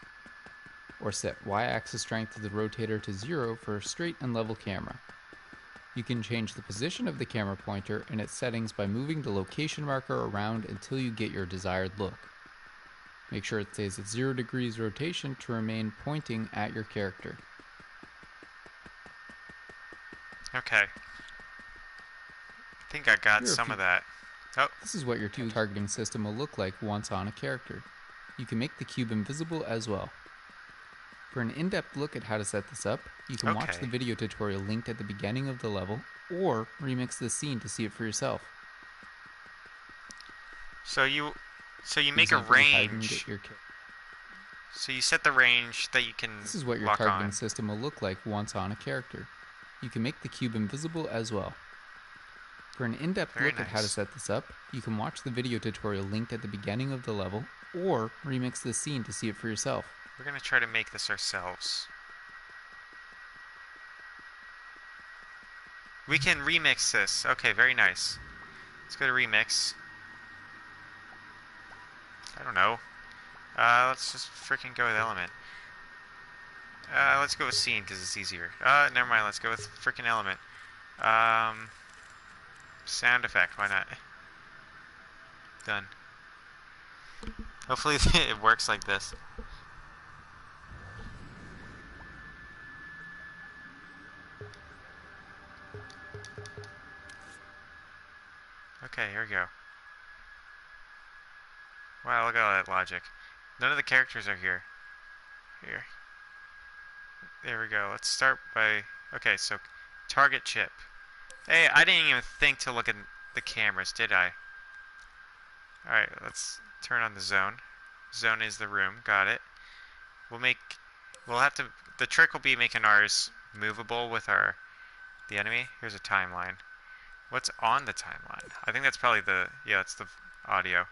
Or set y-axis strength of the rotator to 0 for a straight and level camera. You can change the position of the camera pointer in its settings by moving the location marker around until you get your desired look. Make sure it stays at 0 degrees rotation to remain pointing at your character. Okay. I think I got some of that. Oh. This is what your targeting system will look like once on a character. You can make the cube invisible as well. For an in-depth look at how to set this up, you can watch the video tutorial linked at the beginning of the level, or remix this scene to see it for yourself. So you make a range. So you set the range that you can This is what your targeting system will look like once on a character. You can make the cube invisible as well. For an in-depth look at how to set this up, you can watch the video tutorial linked at the beginning of the level, or remix this scene to see it for yourself. We're going to try to make this ourselves. We can remix this. Okay, very nice. Let's go to remix. I don't know. Let's just freaking go with element. Let's go with scene because it's easier. Never mind. Let's go with freaking element. Sound effect. Why not? Done. Hopefully it works like this. Okay, here we go. Wow, look at all that logic. None of the characters are here. Here. There we go. Let's start by... Okay, so target chip. Hey, I didn't even think to look at the cameras, did I? Alright, let's turn on the zone. Zone is the room. Got it. We'll have to... The trick will be making ours movable with the enemy. Here's a timeline. What's on the timeline? I think that's probably it's the audio.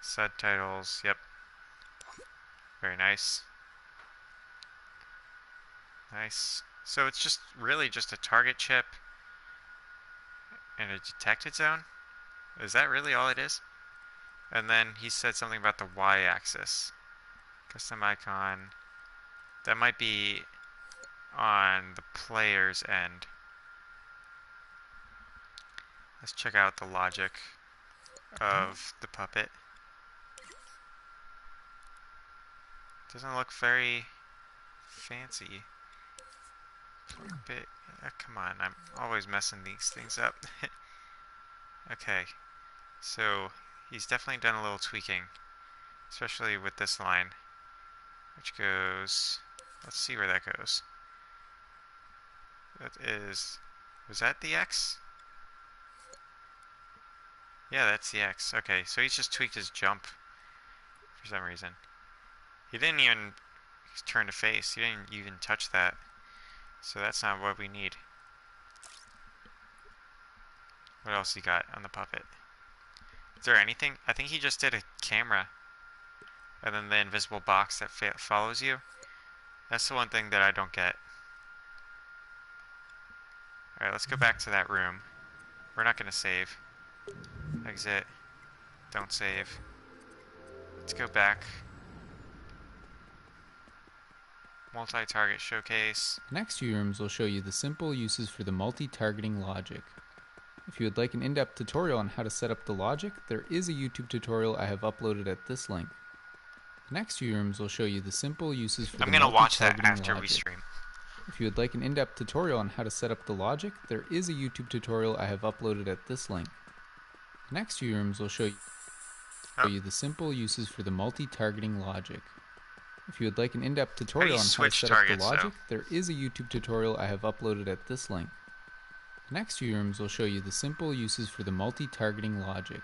Subtitles, yep. Very nice. Nice. So it's just really just a target chip and a detected zone? Is that really all it is? And then he said something about the y-axis. Custom icon. That might be on the player's end. Let's check out the logic of the puppet. Doesn't look very fancy. Come on, I'm always messing these things up. Okay, so he's definitely done a little tweaking, especially with this line, which goes, let's see where that goes. Was that the X? Yeah, that's the X. Okay, so he's just tweaked his jump for some reason. He didn't even turn to face. He didn't even touch that. So that's not what we need. What else he got on the puppet? Is there anything? I think he just did a camera. And then the invisible box that follows you. That's the one thing that I don't get. Alright, let's go back to that room. We're not going to save. Exit. Don't save. Let's go back. Multi-target showcase. The next few rooms will show you the simple uses for the multi-targeting logic. If you would like an in-depth tutorial on how to set up the logic, there is a YouTube tutorial I have uploaded at this link. The next few rooms will show you the simple uses for the multi-targeting logic. I'm going to watch that after we stream. If you would like an in-depth tutorial on how to set up the logic, there is a YouTube tutorial I have uploaded at this link. The next few rooms will show you the simple uses for the multi-targeting logic. If you would like an in-depth tutorial on how to set up the logic, there is a YouTube tutorial I have uploaded at this link. The next few rooms will show you the simple uses for the multi-targeting logic.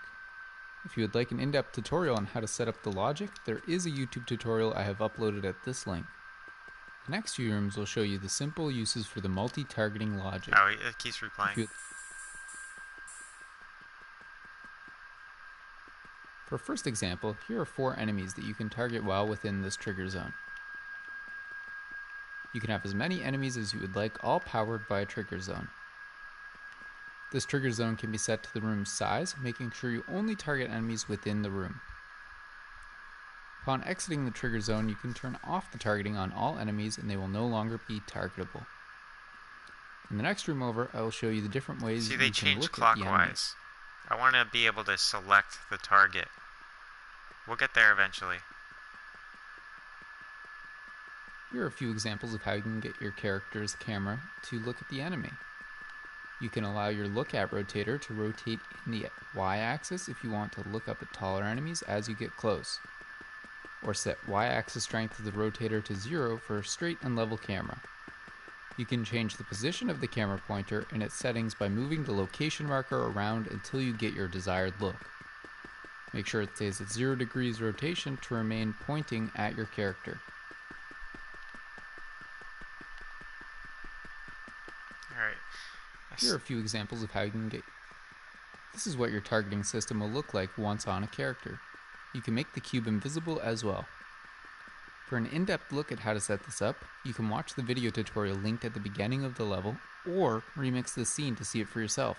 If you would like an in-depth tutorial on how to set up the logic, there is a YouTube tutorial I have uploaded at this link. The next few rooms will show you the simple uses for the multi-targeting logic. Oh, it keeps replying. For a first example, here are 4 enemies that you can target while within this trigger zone. You can have as many enemies as you would like, all powered by a trigger zone. This trigger zone can be set to the room's size, making sure you only target enemies within the room. Upon exiting the trigger zone, you can turn off the targeting on all enemies and they will no longer be targetable. In the next room over, I will show you the different ways See, they you can change look at the enemy. clockwise. I want to be able to select the target. We'll get there eventually. Here are a few examples of how you can get your character's camera to look at the enemy. You can allow your look at rotator to rotate in the y-axis if you want to look up at taller enemies as you get close, or set y-axis strength of the rotator to 0 for a straight and level camera. You can change the position of the camera pointer and its settings by moving the location marker around until you get your desired look. Make sure it stays at 0 degrees rotation to remain pointing at your character. Alright. Here are a few examples of how you can get. This is what your targeting system will look like once on a character. You can make the cube invisible as well. For an in-depth look at how to set this up, you can watch the video tutorial linked at the beginning of the level, or remix the scene to see it for yourself.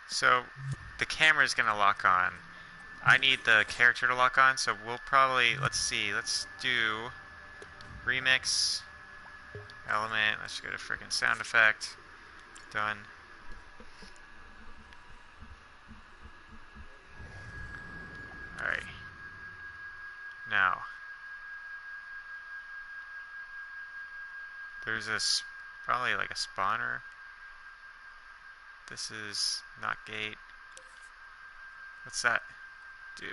So, the camera is going to lock on. I need the character to lock on, so we'll probably, let's do remix, element, let's go to frickin' sound effect, done. Alright. Now, there's this, probably like a spawner. This is not gate. What's that do?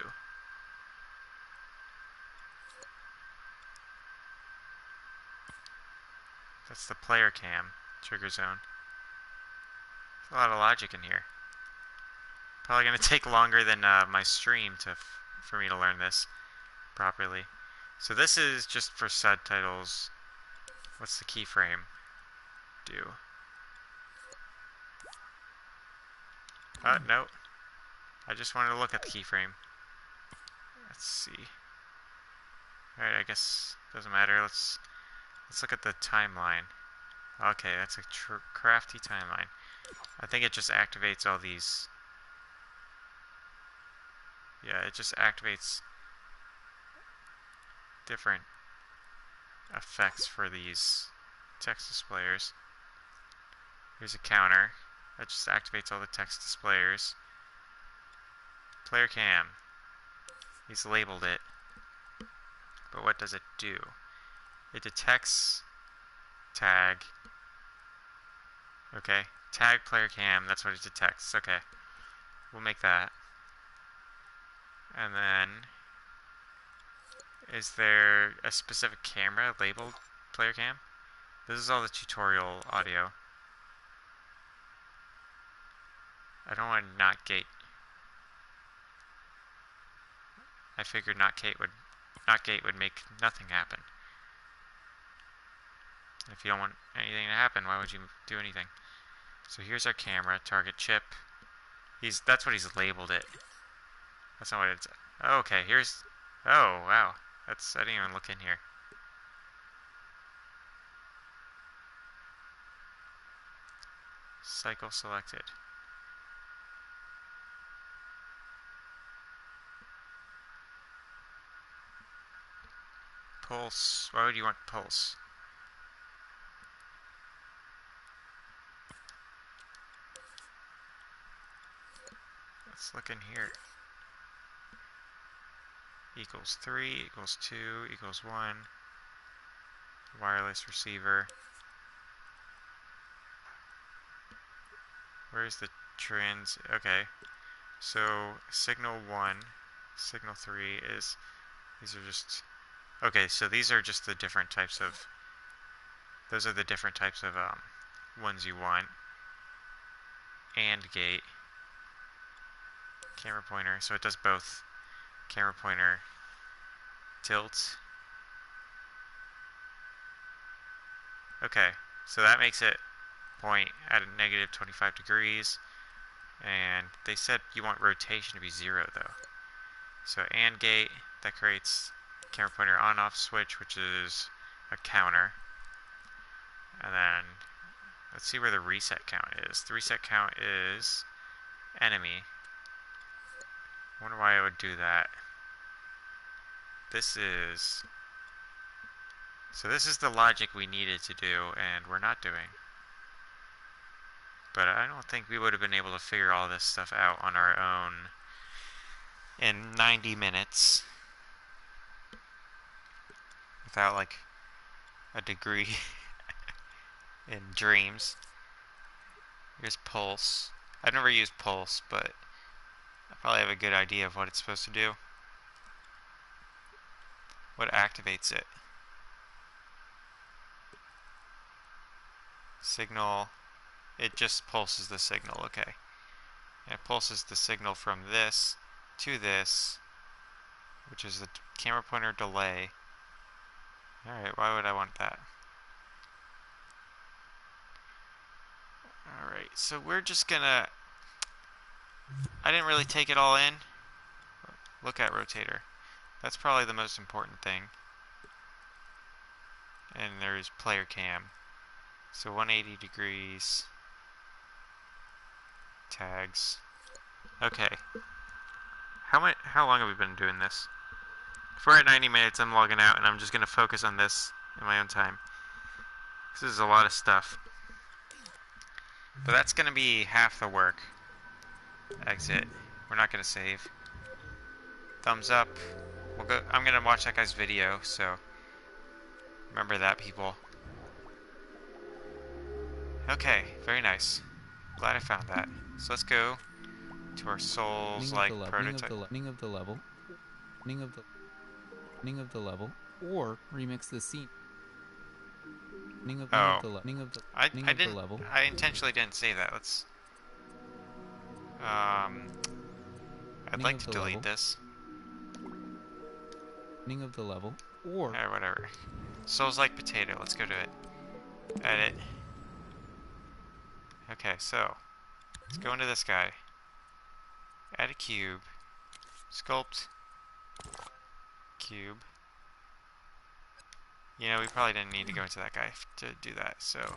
That's the player cam, trigger zone. There's a lot of logic in here. Probably going to take longer than my stream for me to learn this properly. So this is just for subtitles. What's the keyframe do? No. I just wanted to look at the keyframe. Let's see. Alright, I guess doesn't matter. Let's look at the timeline. Okay, that's a crafty timeline. I think it just activates all these. Yeah, it just activates different effects for these text displayers. Here's a counter that just activates all the text displayers. Player cam. He's labeled it. But what does it do? It detects tag. Okay. Tag player cam. That's what it detects. Okay. We'll make that. And then, is there a specific camera labeled player cam? This is all the tutorial audio. I don't want not gate. I figured not gate would make nothing happen. If you don't want anything to happen, why would you do anything? So here's our camera, target chip. That's what he's labeled it. That's not what it's. Oh, okay, oh, wow. I didn't even look in here. Cycle selected. Pulse. Why would you want pulse? Let's look in here. Equals 3, equals 2, equals 1. Wireless receiver. Where's the trends? Okay. So, signal 1, signal 3 is, these are just, okay, so these are just the different types of, those are the different types of ones you want. And gate. Camera pointer, so it does both. Camera pointer tilt. Okay, so that makes it point at a negative 25 degrees. And they said you want rotation to be 0 though. So AND gate, that creates camera pointer on off switch, which is a counter. And then let's see where the reset count is. The reset count is enemy. I wonder why I would do that. This is So this is the logic we needed to do, and we're not doing. But I don't think we would have been able to figure all this stuff out on our own in 90 minutes without like a degree in dreams. Here's Pulse. I've never used Pulse, but I probably have a good idea of what it's supposed to do. What activates it? Signal. It just pulses the signal, okay. And it pulses the signal from this to this, which is the camera pointer delay. Alright, why would I want that? Alright, so we're just gonna... I didn't really take it all in. Look at rotator. That's probably the most important thing. And there's player cam. So 180 degrees. Tags. Okay. How long have we been doing this? If we're at 90 minutes, I'm logging out and I'm just gonna focus on this in my own time. This is a lot of stuff. But that's gonna be half the work. Exit. We're not gonna save. Thumbs up. We'll go. I'm gonna watch that guy's video, so remember that, people. Okay, very nice. Glad I found that. So let's go to our Soulslike prototype. Ending of the level. Ending of the level. Or remix the scene. Ending of the level. I intentionally didn't say that. Let's. I'd like to delete this. Ending of the level. Or whatever. Soulslike potato. Let's go to it. Edit. Okay, so let's go into this guy. Add a cube. Sculpt. Cube. You know, we probably didn't need to go into that guy to do that. So,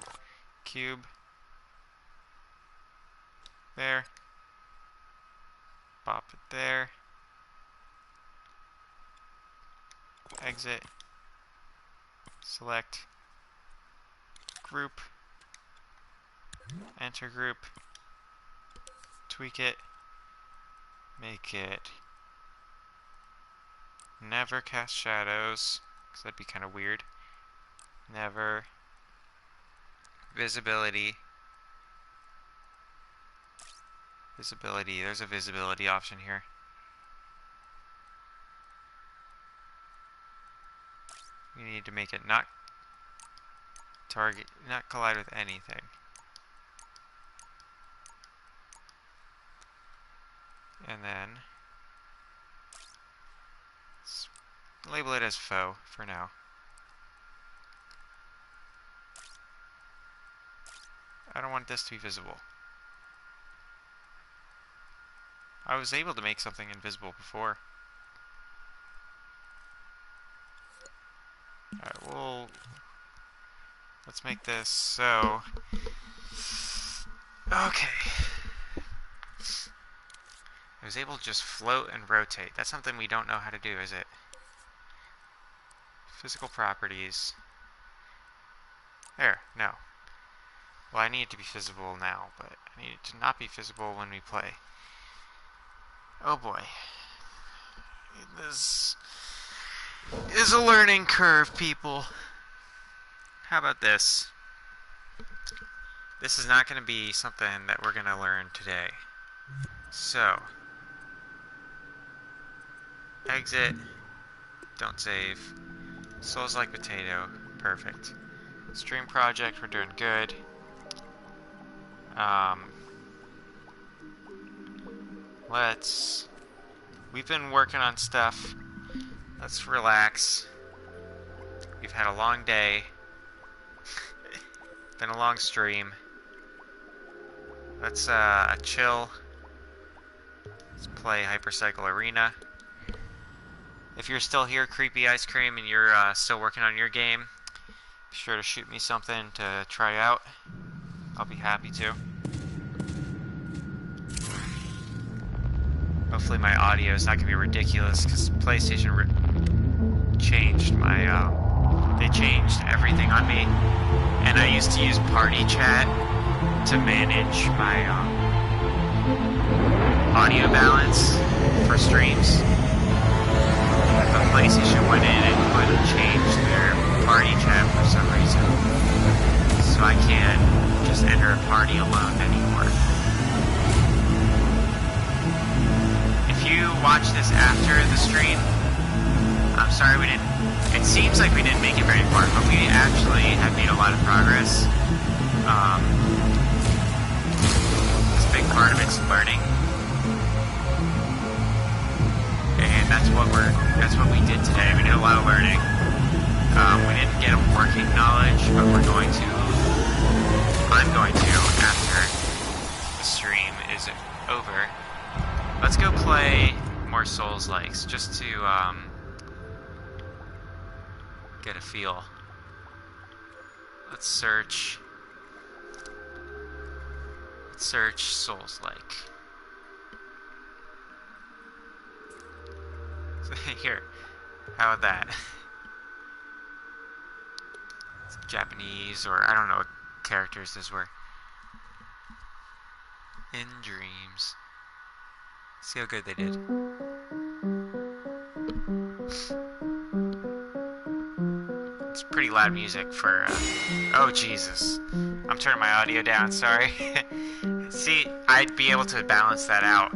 cube. There. Pop it there. Exit. Select. Group. Enter group. Tweak it. Make it never cast shadows, because that'd be kind of weird. Never. Visibility. Visibility. There's a visibility option here. We need to make it not collide with anything. And then let's label it as faux for now. I don't want this to be visible. I was able to make something invisible before. Alright, let's make this so. Okay. I was able to just float and rotate. That's something we don't know how to do, is it? Physical properties. There, no. Well, I need it to be visible now, but I need it to not be visible when we play. Oh boy. This is a learning curve, people. How about this? This is not going to be something that we're going to learn today. So, exit, don't save, Soulslike potato, perfect. Stream project, we're doing good. We've been working on stuff. Let's relax. We've had a long day. Been a long stream. Let's chill. Let's play Hypercycle Arena. If you're still here, Creepy Ice Cream, and you're still working on your game, be sure to shoot me something to try out. I'll be happy to. Hopefully my audio is not going to be ridiculous, because PlayStation changed my... they They changed everything on me. And I used to use party chat to manage my audio balance for streams. But PlayStation went in and couldn't change their party chat for some reason. So I can't just enter a party alone anymore. If you watch this after the stream, I'm sorry we didn't. It seems like we didn't make it very far, but we actually have made a lot of progress. This big part of it's learning, and that's what we did today. We did a lot of learning. We didn't get a working knowledge, but I'm going to after the stream is over. Let's go play more Soulslikes just to get a feel. Let's search Soulslike. Here, how about that? It's Japanese, or I don't know what characters those were. In dreams. See how good they did. It's pretty loud music for, oh Jesus. I'm turning my audio down, sorry. See, I'd be able to balance that out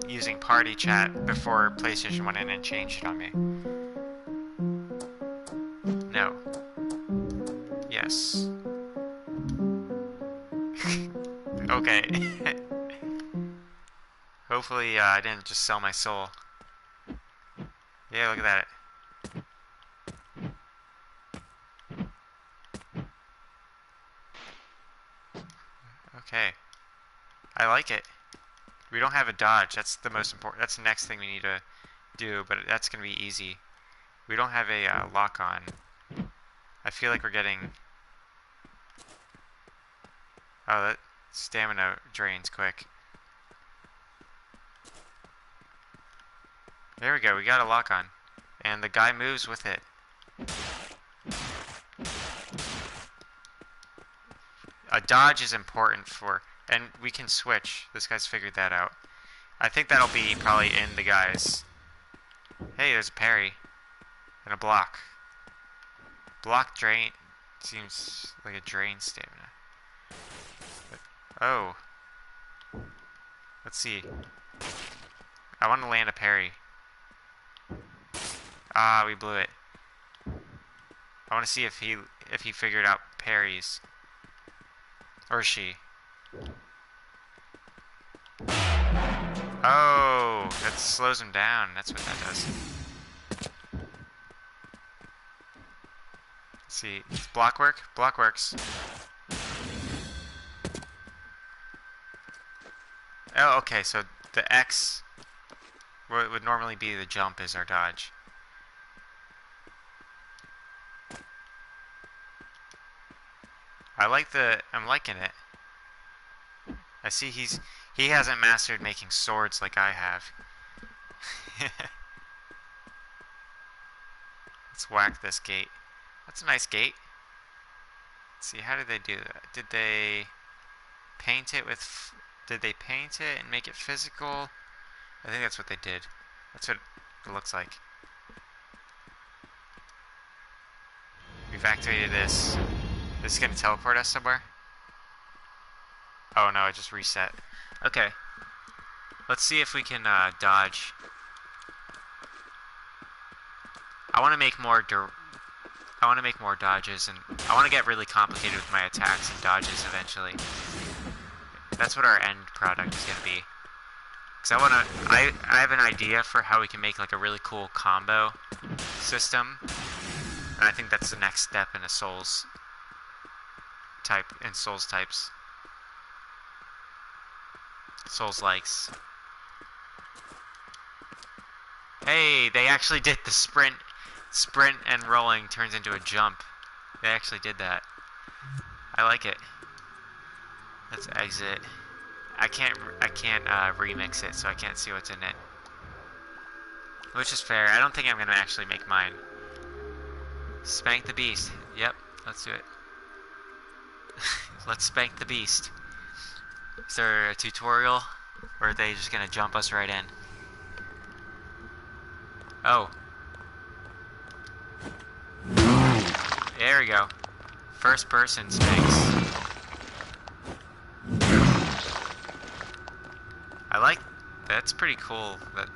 using party chat before PlayStation went in and changed it on me. No. Yes. Okay. Hopefully, I didn't just sell my soul. Yeah, look at that. Okay. I like it. We don't have a dodge. That's the most important. That's the next thing we need to do, but that's going to be easy. We don't have a lock on. I feel like we're getting... Oh, that stamina drains quick. There we go. We got a lock on. And the guy moves with it. A dodge is important for... And we can switch. This guy's figured that out. I think that'll be probably in the guys. Hey, there's a parry. And a block. Block drain... Seems like a drain stamina. But, oh. Let's see. I want to land a parry. Ah, we blew it. I want to see if he figured out parries. Or she. Oh, that slows him down. That's what that does. Let's see. Does block work? Block works. Oh, okay. So the X, what would normally be the jump, is our dodge. I'm liking it. I see he hasn't mastered making swords like I have. Let's whack this gate. That's a nice gate. Let's see, how did they do that? Did they paint it and make it physical? I think that's what they did. That's what it looks like. We've activated this. This is gonna teleport us somewhere? Oh no, it just reset. Okay. Let's see if we can dodge. I want to make more dodges, and I want to get really complicated with my attacks and dodges eventually. That's what our end product is gonna be. Cause I have an idea for how we can make like a really cool combo system, and I think that's the next step in a Souls types. Soulslikes. Hey, they actually did the sprint and rolling turns into a jump. They actually did that. I like it. Let's exit. I can't remix it, so I can't see what's in it. Which is fair. I don't think I'm gonna actually make mine. Spank the beast. Yep, let's do it. Let's spank the beast. Is there a tutorial? Or are they just gonna jump us right in? Oh. There we go. First person spanks. I like, that's pretty cool. That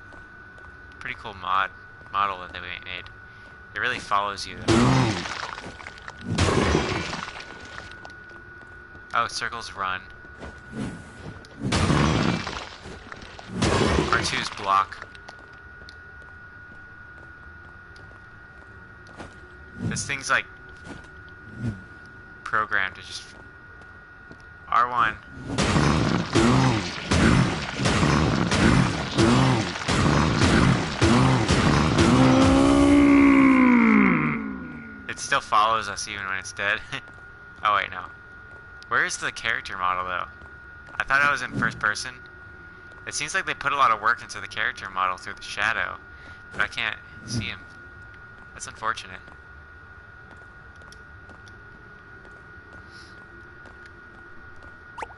pretty cool model that they made. It really follows you. Oh, circles run. R2's block. This thing's like programmed to just R1. It still follows us even when it's dead. Oh wait, no. Where is the character model though? I thought I was in first person. It seems like they put a lot of work into the character model through the shadow, but I can't see him. That's unfortunate.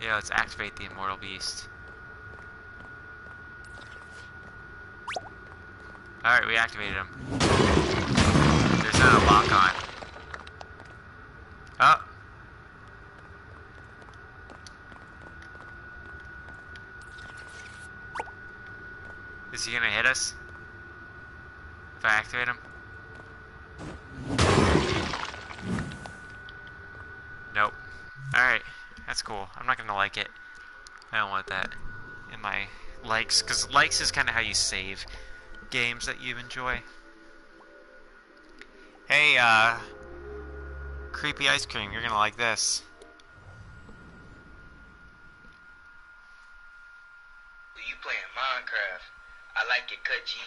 Yeah, let's activate the Immortal Beast. Alright, we activated him. There's not a lock on. Oh! Is he gonna hit us? If I activate him? Nope. Alright, that's cool. I'm not gonna like it. I don't want that in my likes, because likes is kind of how you save games that you enjoy. Hey, Creepy Ice Cream, you're gonna like this. You playing Minecraft? I like it, cut G.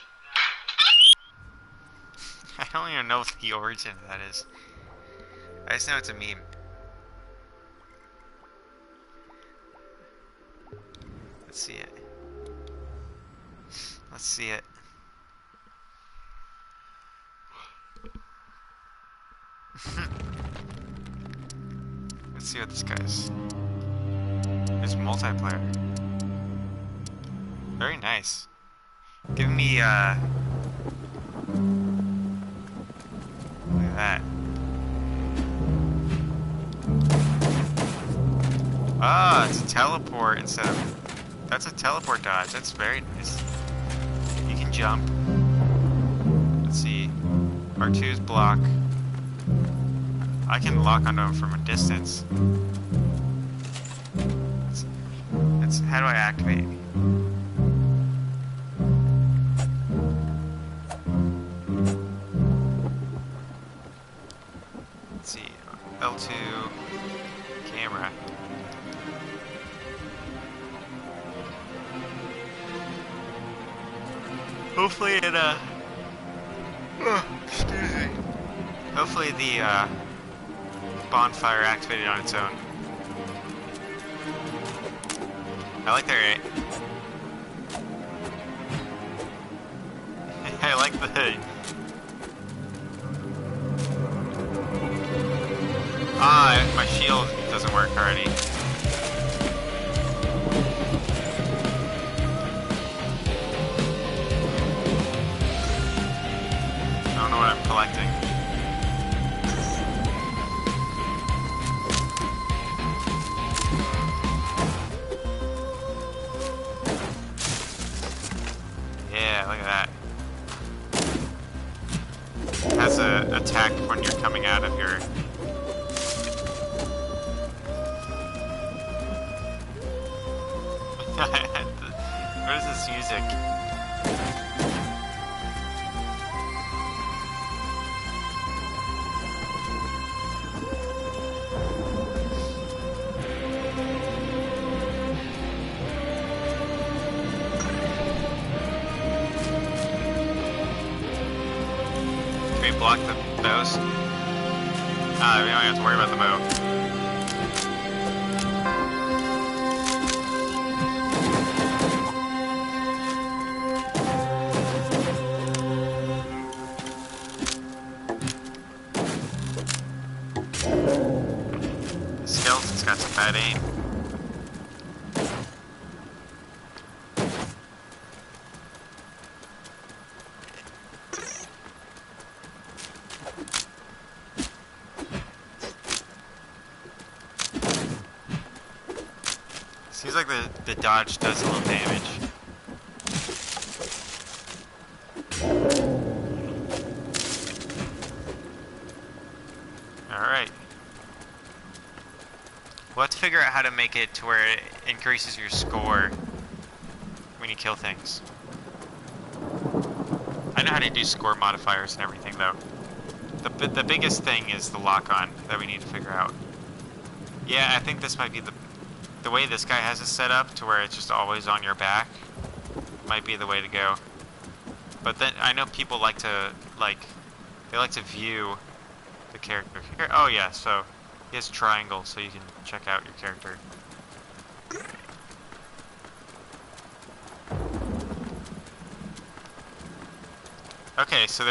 I don't even know what the origin of that is. I just know it's a meme. Let's see it. Let's see it. Let's see what this guy's. It's multiplayer. Very nice. Give me, look at that. Ah, it's a teleport instead of... That's a teleport dodge. That's very nice. You can jump. Let's see. R2's block. I can lock onto him from a distance. How do I activate? Let's see. L2 camera. Hopefully it excuse me. Hopefully the bonfire activated on its own. I like that, right? I like the... Ah, my shield doesn't work already. I don't know what I'm collecting. Yeah, look at that. It has an attack when you're coming out of your... What is this music? Can we block the bows? We don't have to worry about the bow. that aim. Seems like the dodge does a little damage. Alright. We'll have to figure out how to make it to where it increases your score when you kill things. I know how to do score modifiers and everything though. The biggest thing is the lock-on that we need to figure out. Yeah, I think this might be the way this guy has it set up to where it's just always on your back might be the way to go. But then I know people like to view the character here. Oh yeah, so he has triangle, so you can check out your character. Okay, so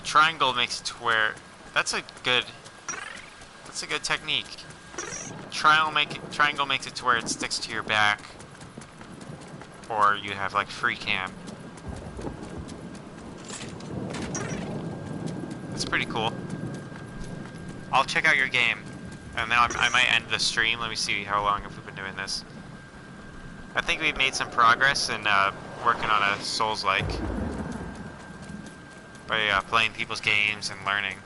triangle makes it to where that's a good technique. Triangle makes it to where it sticks to your back, or you have like free cam. That's pretty cool. I'll check out your game, and then I might end the stream. Let me see how long have we been doing this. I think we've made some progress in working on a Soulslike by playing people's games and learning.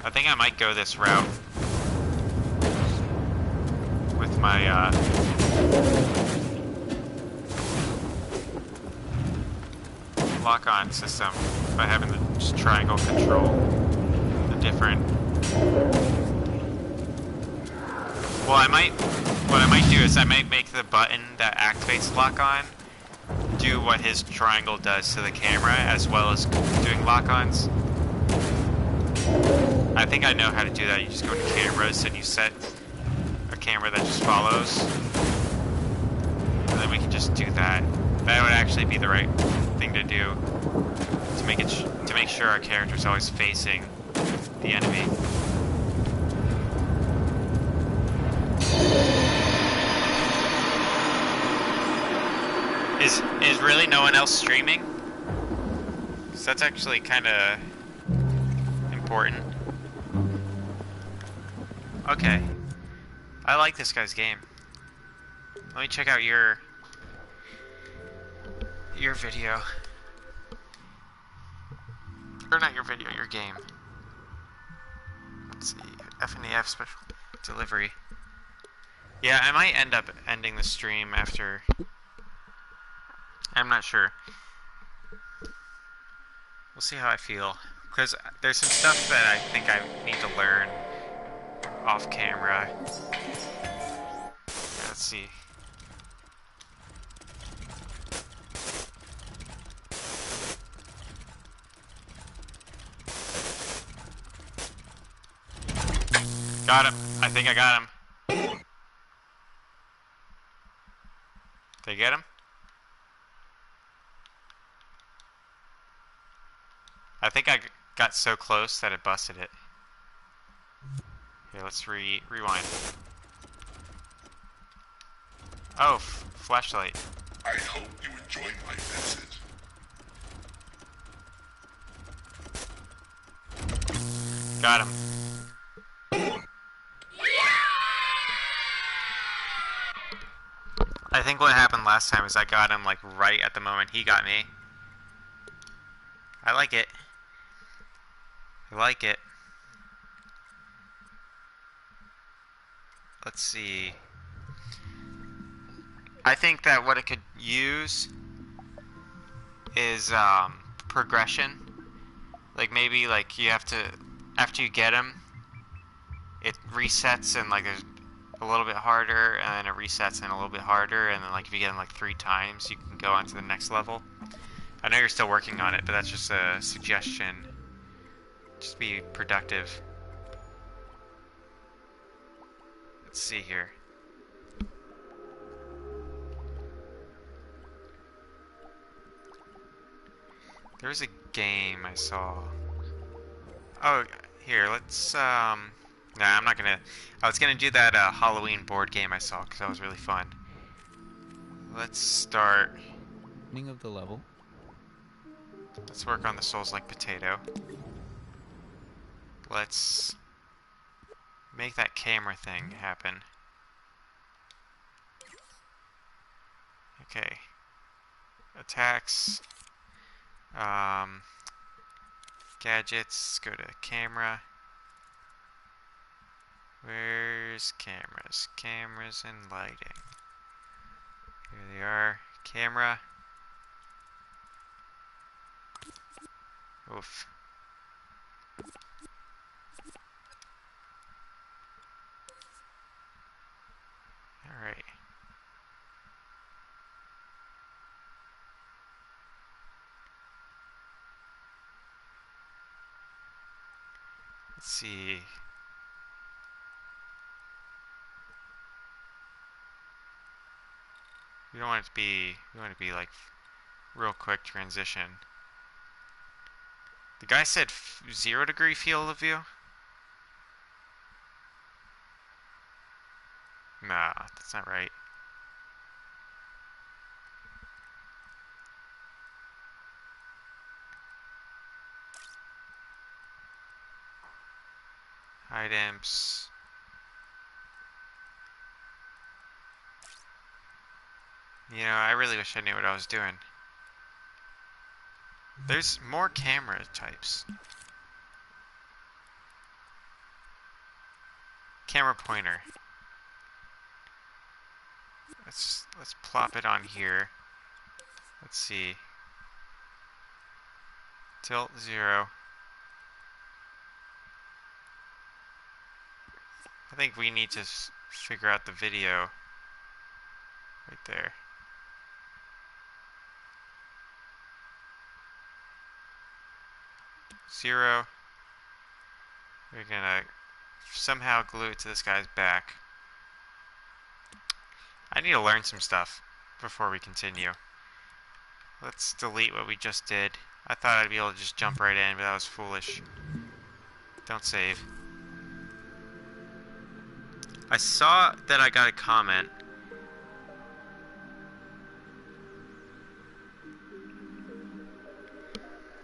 I think I might go this route with my lock-on system by having the just triangle control the different. Well, what I might do is I might make the button that activates lock-on do what his triangle does to the camera, as well as doing lock-ons. I think I know how to do that. You just go to cameras and you set a camera that just follows, and then we can just do that. That would actually be the right thing to do to make sure our character's always facing the enemy. Is really no one else streaming? 'Cause that's actually kind of important. Okay. I like this guy's game. Let me check out your video. Or not your video, your game. Let's see. F&EF special delivery. Yeah, I might end up ending the stream after. I'm not sure. We'll see how I feel. Because there's some stuff that I think I need to learn off camera. Let's see. Got him. I think I got him. Did I get him? I think I got so close that it busted it. Here, let's rewind. Oh, flashlight. I hope you enjoyed my visit. Got him. I think what happened last time is I got him like right at the moment he got me. I like it. I like it. Let's see. I think that what it could use is progression. Like maybe like you have to, after you get him, it resets and like there's a little bit harder, and then it resets and a little bit harder, and then like if you get him like 3 times, you can go on to the next level. I know you're still working on it, but that's just a suggestion. Just be productive. Let's see here. There's a game I saw. Oh, Here, let's, nah, I'm not gonna, I was gonna do that Halloween board game I saw, because that was really fun. Let's start, Beginning of the level. let's work on the Soulslike potato. Let's make that camera thing happen. Okay. Attacks. Gadgets. Go to camera. Where's cameras? Cameras and lighting. Here they are. Camera. Oof. Alright. Let's see. We don't want it to be, we want it to be like real quick transition. The guy said 0-degree field of view? Nah, that's not right. Items. You know, I really wish I knew what I was doing. There's more camera types. Camera pointer. Let's plop it on here. Let's see. Tilt 0. I think we need to figure out the video right there. Zero. We're gonna somehow glue it to this guy's back. I need to learn some stuff before we continue. Let's delete what we just did. I thought I'd be able to just jump right in, but that was foolish. Don't save. I saw that I got a comment.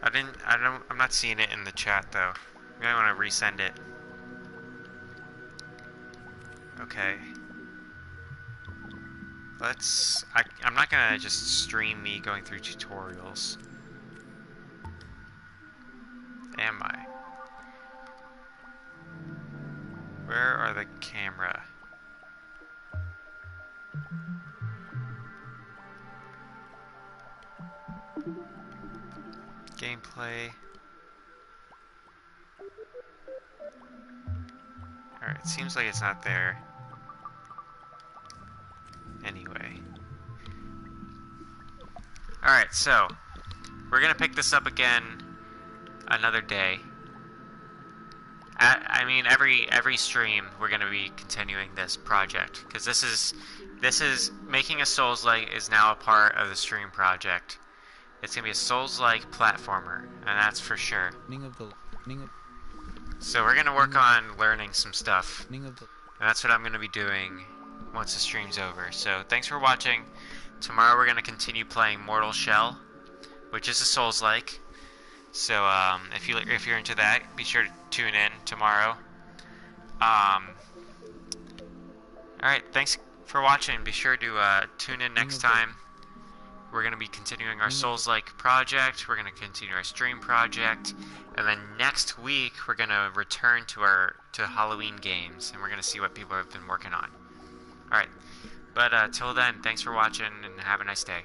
I'm not seeing it in the chat though. Maybe I want to resend it. Okay. I'm not gonna just stream me going through tutorials. Am I? Where are the camera? Gameplay. Alright, it seems like it's not there. Anyway. Alright, so we're gonna pick this up again another day. I mean, every stream we're gonna be continuing this project because this is making a Soulslike is now a part of the stream project. It's gonna be a Soulslike platformer, and that's for sure. So we're gonna work on learning some stuff, and that's what I'm gonna be doing once the stream's over. So thanks for watching. Tomorrow we're gonna continue playing Mortal Shell, which is a Soulslike. So if you're into that, be sure to tune in tomorrow. Alright, thanks for watching. Be sure to tune in next time. We're going to be continuing our Soulslike project. We're going to continue our stream project. And then next week, we're going to return to Halloween games. And we're going to see what people have been working on. Alright, but till then, thanks for watching and have a nice day.